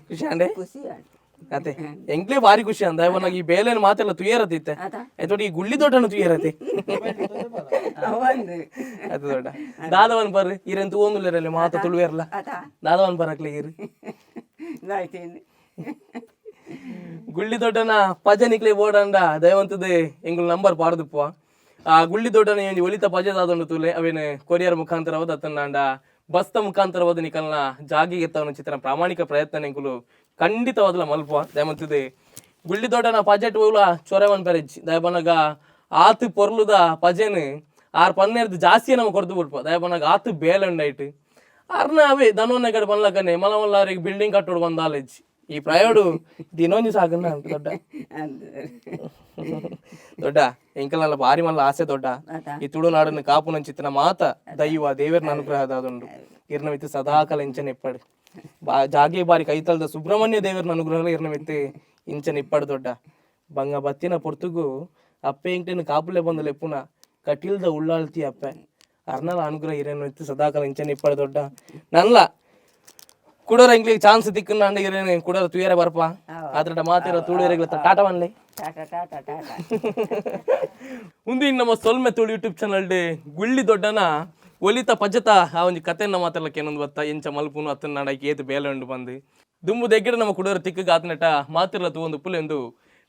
ಖುಷಿ ಅಂಡೆ ಖುಷಿ ಅಂಡ್ ಅದೇ ಎಂಕ್ಲೆ ಭಾರಿ ಖುಷಿ ಅಂದ ಇವನಾಗ ಈ ಬೇಲೆನ ಮಾತೆಲ್ಲ ತುಯರತ್ತಿತ್ತೆ ಆಯ್ತೋಡಿ ಈ ಗುಳ್ಳಿ ದೊಡ್ಡನು ತುಯರತ್ತೆ ಅದು ದೊಡ್ಡ ದಾದವನ್ ಬರ್ರಿ ಇರೇನ್ ತೂಂದುಲೇರಲ್ಲಿ ಮಾತ ತುಳುವೇರ್ಲ ದಾದವನ್ ಬರಕ್ಲೆ ಇರಿ ಗುಳ್ಳಿ ದೊಡ್ಡನ ಪಜ ನಿಕ್ಲೆ ಬೋಡಂಡ ದಯವಂತದೆ ಎಂಗ್ಳು ನಂಬರ್ ಪಾಡ್ದುಪ್ಪ ಆ ಗುಳ್ಳಿ ದೊಡ್ಡನ ಏನು ಒಲಿತ ಪಜದಾದೊಂಡು ತೂಲೆ ಅವೇನು ಕೊರಿಯರ್ ಮುಖಾಂತರ ಹೋದ ಅತ್ತಂಡ ಬಸ್ತ ಮುಖಾಂತರ ಹೋದ ನಿಕಲ್ನ ಜಾಗಿಗೆ ಎತ್ತವನ ಚಿತ್ರ ಪ್ರಾಮಾಣಿಕ ಪ್ರಯತ್ನ ಎಂಕುಲು ಖಂಡಿತವಾದಲ ಮಲ್ಪ ದಯಮಂತದೆ ಗುಳ್ಳಿ ದೊಡ್ಡನ ಪಜೆಟ್ ಹೋಗ್ಲ ಚೊರೆವನ್ ಪೆರೆಜ್ ದಯಬನಗ ಆತು ಪೊರ್ಲುದ ಪಜೆನ್ ಆರ್ ಪನ್ನೆರ್ದು ಜಾಸ್ತಿ ನಮಗೆ ಕೊರ್ದು ಬಿಡ್ಪ ದಯಬನಗ ಆತು ಬೇಲಂಡೈಟ್ ಆರ್ನ ಅವೇ ದನವನ್ನ ಕಡೆ ಬನ್ಲಕ್ಕನೆ ಮಲಮಲ್ಲಾರಿಗೆ ಬಿಲ್ಡಿಂಗ್ ಕಟ್ಟೋಡು ಬಂದ ಆಲೇಜ್ ಈ ಪ್ರಯೋಡು ದಿನೊಂದು ಸಾಗನ್ನ ದೊಡ್ಡ ದೊಡ್ಡ ಎಂಕಲೆಲ್ಲ ಭಾರಿ ಮಲ್ಲ ಆಸೆ ದೊಡ್ಡ ಈ ತುಳುನಾಡನ್ನು ಕಾಪುನ ಚಿತ್ತನ ಮಾತ ದೈವ ದೇವರ ಅನುಗ್ರಹದಾದುಂಡು ಇರ್ನವಿತ್ತು ಸದಾಕಾಲ ಇಂಚನೆ ಇಪ್ಪಡು ಜಾಗೆ ಬಾರಿ ಕೈತಲ್ದ ಸುಬ್ರಹ್ಮಣ್ಯ ದೇವರ ಅನುಗ್ರಹ ಇರ್ನವಿತ್ತು ಇಂಚನೆ ಇಪ್ಪಡು ದೊಡ್ಡ ಬಂಗ ಬತ್ತಿನ ಪೊರ್ತುಗು ಅಪ್ಪೆ ಇಂಟೆನು ಕಾಪುಲೆ ಬಂದಲೆ ಪುನ ಕಟಿಲ್ದ ಉಳ್ಳಾಳ್ತಿ ಅಪ್ಪೆ ಅರ್ನಲ ಅನುಗ್ರಹ ಇರೇನು ಸದಾಕಾಲ ಇಂಚನೆ ಇಪ್ಪಡು ದೊಡ್ಡ ನನ್ಲ ಕುಡೋರ ಇಂಗ್ಲಿಗೆ ಚಾನ್ಸ್ ದಿಕ್ಕನ್ನ ಅಂಡ ಇರೇನು ಕುಡೋರ ತುಯರ ಬರ್ಪ ಅದ್ರ ಮಾತಿರೋ ತುಳುವರೆಗಳ ಟಾಟಾ ಬನ್ಲಿ ಮುಂದೆ ನಮ್ಮ ಸೊಲ್ಮೆ ತುಳು ಯೂಟ್ಯೂಬ್ ಚಾನಲ್ ಗುಳ್ಳಿ ದೊಡ್ಡನ ಒಲಿತ ಪಜ್ಜತ ಆ ಒಂದು ಕಥೆನ ಮಾತಾಡಕ್ಕೆ ಏನೊಂದು ಬತ್ತ ಎಂಚ ಮಲ್ಪುನು ಅತ್ತನ ನಾಡಕ್ಕೆ ಏತು ಬೇಲೆ ಉಂಡು ಬಂದು ದುಂಬು ದೆಗ್ಗಡೆ ನಮ್ಮ ಕುಡೋರ ತಿಕ್ಕಗೆ ಆತನಟ ಮಾತಿರ್ಲ ಒಂದು ಪುಲೆಂದು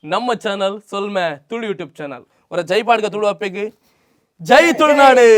ನಮ್ಮ ಚಾನಲ್ ಸೊಲ್ಮೆ ತುಳು ಯೂಟ್ಯೂಬ್ ಚಾನಲ್ ಅವರ ಜೈ ಪಾಡ್ಗ ತುಳು ಅಪ್ಪೆಗೆ ಜೈ ತುಳುನಾಡು.